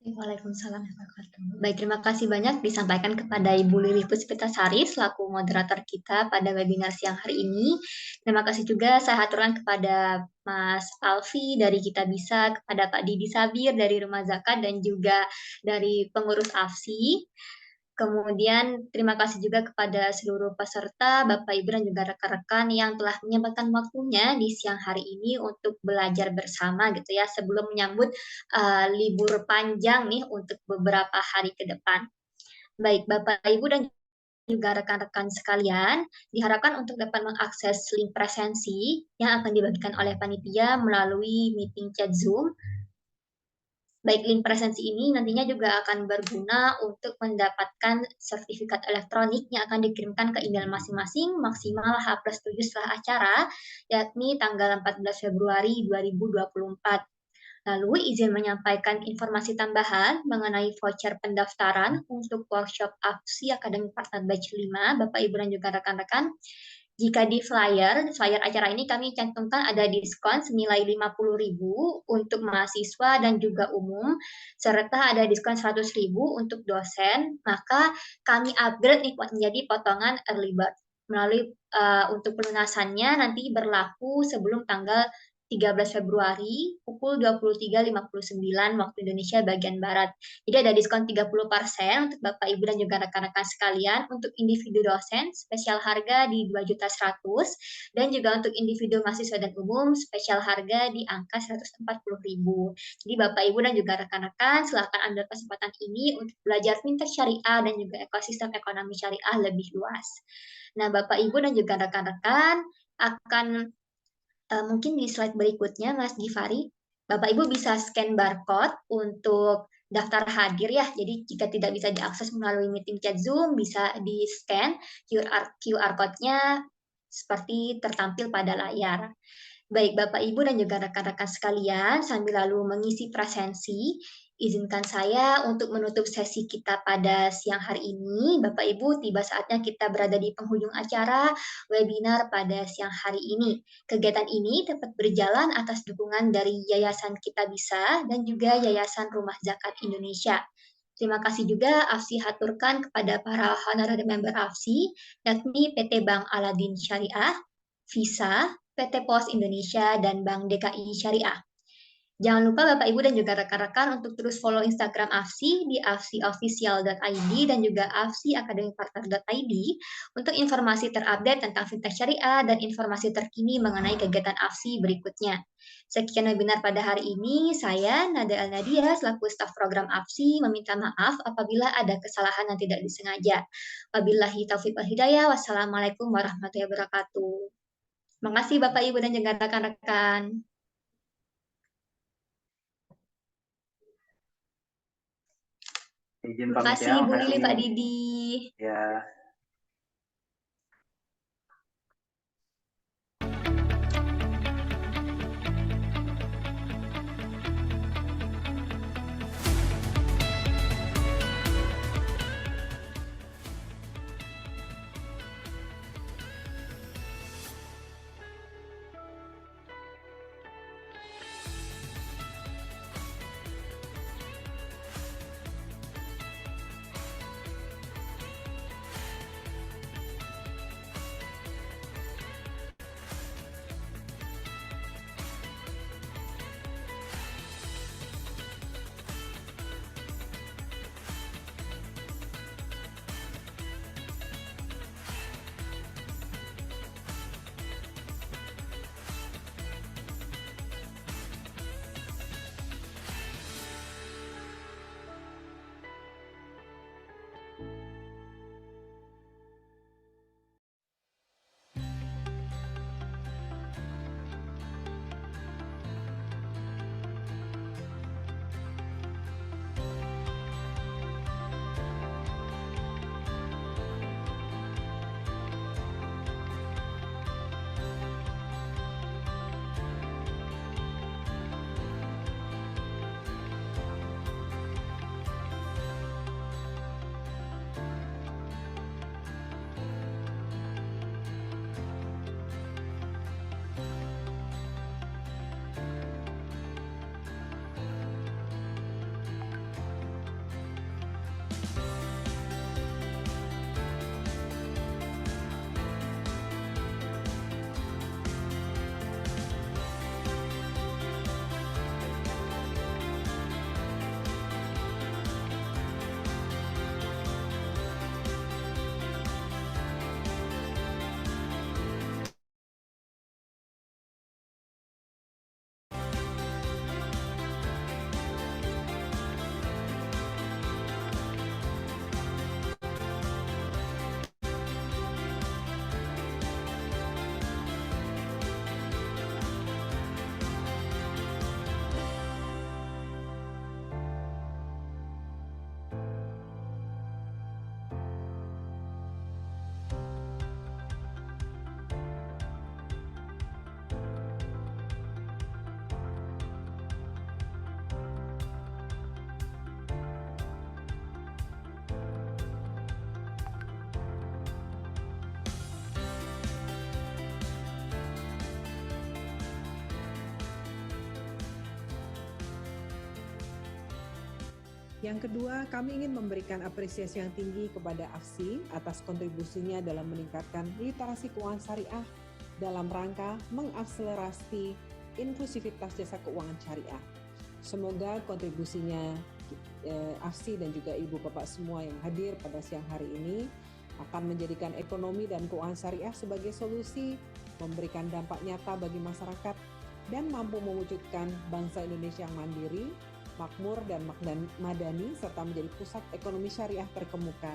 Waalaikumsalam warahmatullahi wabarakatuh. Baik, terima kasih banyak disampaikan kepada Ibu Lili Puspitasari selaku moderator kita pada webinar siang hari ini. Terima kasih juga saya haturkan kepada Mas Alfi dari Kita Bisa, kepada Pak Didi Sabir dari Rumah Zakat dan juga dari pengurus AFSI. Kemudian terima kasih juga kepada seluruh peserta, Bapak Ibu dan juga rekan-rekan yang telah menyempatkan waktunya di siang hari ini untuk belajar bersama gitu ya sebelum menyambut libur panjang nih untuk beberapa hari ke depan. Baik, Bapak Ibu dan juga rekan-rekan sekalian, diharapkan untuk dapat mengakses link presensi yang akan dibagikan oleh panitia melalui meeting chat Zoom. Baik, link presensi ini nantinya juga akan berguna untuk mendapatkan sertifikat elektronik yang akan dikirimkan ke email masing-masing maksimal H+7 setelah acara, yakni tanggal 14 Februari 2024. Lalu izin menyampaikan informasi tambahan mengenai voucher pendaftaran untuk workshop AFSI Akademik Partner Batch 5, Bapak Ibu dan juga rekan-rekan. Jika di flyer acara ini kami cantumkan ada diskon senilai 50.000 untuk mahasiswa dan juga umum, serta ada diskon 100.000 untuk dosen, maka kami upgrade nih menjadi potongan early bird. Melalui untuk pelunasannya nanti berlaku sebelum tanggal 13 Februari pukul 23.59 waktu Indonesia bagian Barat. Jadi ada diskon 30% untuk Bapak Ibu dan juga rekan-rekan sekalian. Untuk individu dosen spesial harga di 2.100.000 dan juga untuk individu mahasiswa dan umum spesial harga di angka 140.000. Jadi Bapak Ibu dan juga rekan-rekan silakan ambil kesempatan ini untuk belajar fintech syariah dan juga ekosistem ekonomi syariah lebih luas. Nah, Bapak Ibu dan juga rekan-rekan akan mungkin di slide berikutnya, Mas Gifari, Bapak Ibu bisa scan barcode untuk daftar hadir ya. Jadi jika tidak bisa diakses melalui meeting chat Zoom, bisa di-scan QR code-nya seperti tertampil pada layar. Baik, Bapak Ibu dan juga rekan-rekan sekalian, sambil lalu mengisi presensi, Izinkan saya untuk menutup sesi kita pada siang hari ini. Bapak Ibu, tiba saatnya kita berada di penghujung acara webinar pada siang hari ini. Kegiatan ini dapat berjalan atas dukungan dari Yayasan Kita Bisa dan juga Yayasan Rumah Zakat Indonesia. Terima kasih juga AFSI haturkan kepada para honorary member AFSI, yakni PT Bank Aladin Syariah, Visa, PT Pos Indonesia, dan Bank DKI Syariah. Jangan lupa Bapak Ibu dan juga rekan-rekan untuk terus follow Instagram AFSI di afsiofficial.id dan juga afsiacademypartner.id untuk informasi terupdate tentang fintech syariah dan informasi terkini mengenai kegiatan AFSI berikutnya. Sekian webinar pada hari ini. Saya Nada Al-Nadia selaku staf program AFSI meminta maaf apabila ada kesalahan yang tidak disengaja. Wabillahi taufiq wal hidayah. Wassalamualaikum warahmatullahi wabarakatuh. Terima kasih Bapak Ibu dan juga rekan-rekan. Izin Terima pamit kasih ya, Bu Lili, makasih. Pak Didi. Ya. Yang kedua, kami ingin memberikan apresiasi yang tinggi kepada AFSI atas kontribusinya dalam meningkatkan literasi keuangan syariah dalam rangka mengakselerasi inklusivitas jasa keuangan syariah. Semoga kontribusinya AFSI dan juga Ibu Bapak semua yang hadir pada siang hari ini akan menjadikan ekonomi dan keuangan syariah sebagai solusi, memberikan dampak nyata bagi masyarakat, dan mampu mewujudkan bangsa Indonesia yang mandiri, makmur dan madani, serta menjadi pusat ekonomi syariah terkemuka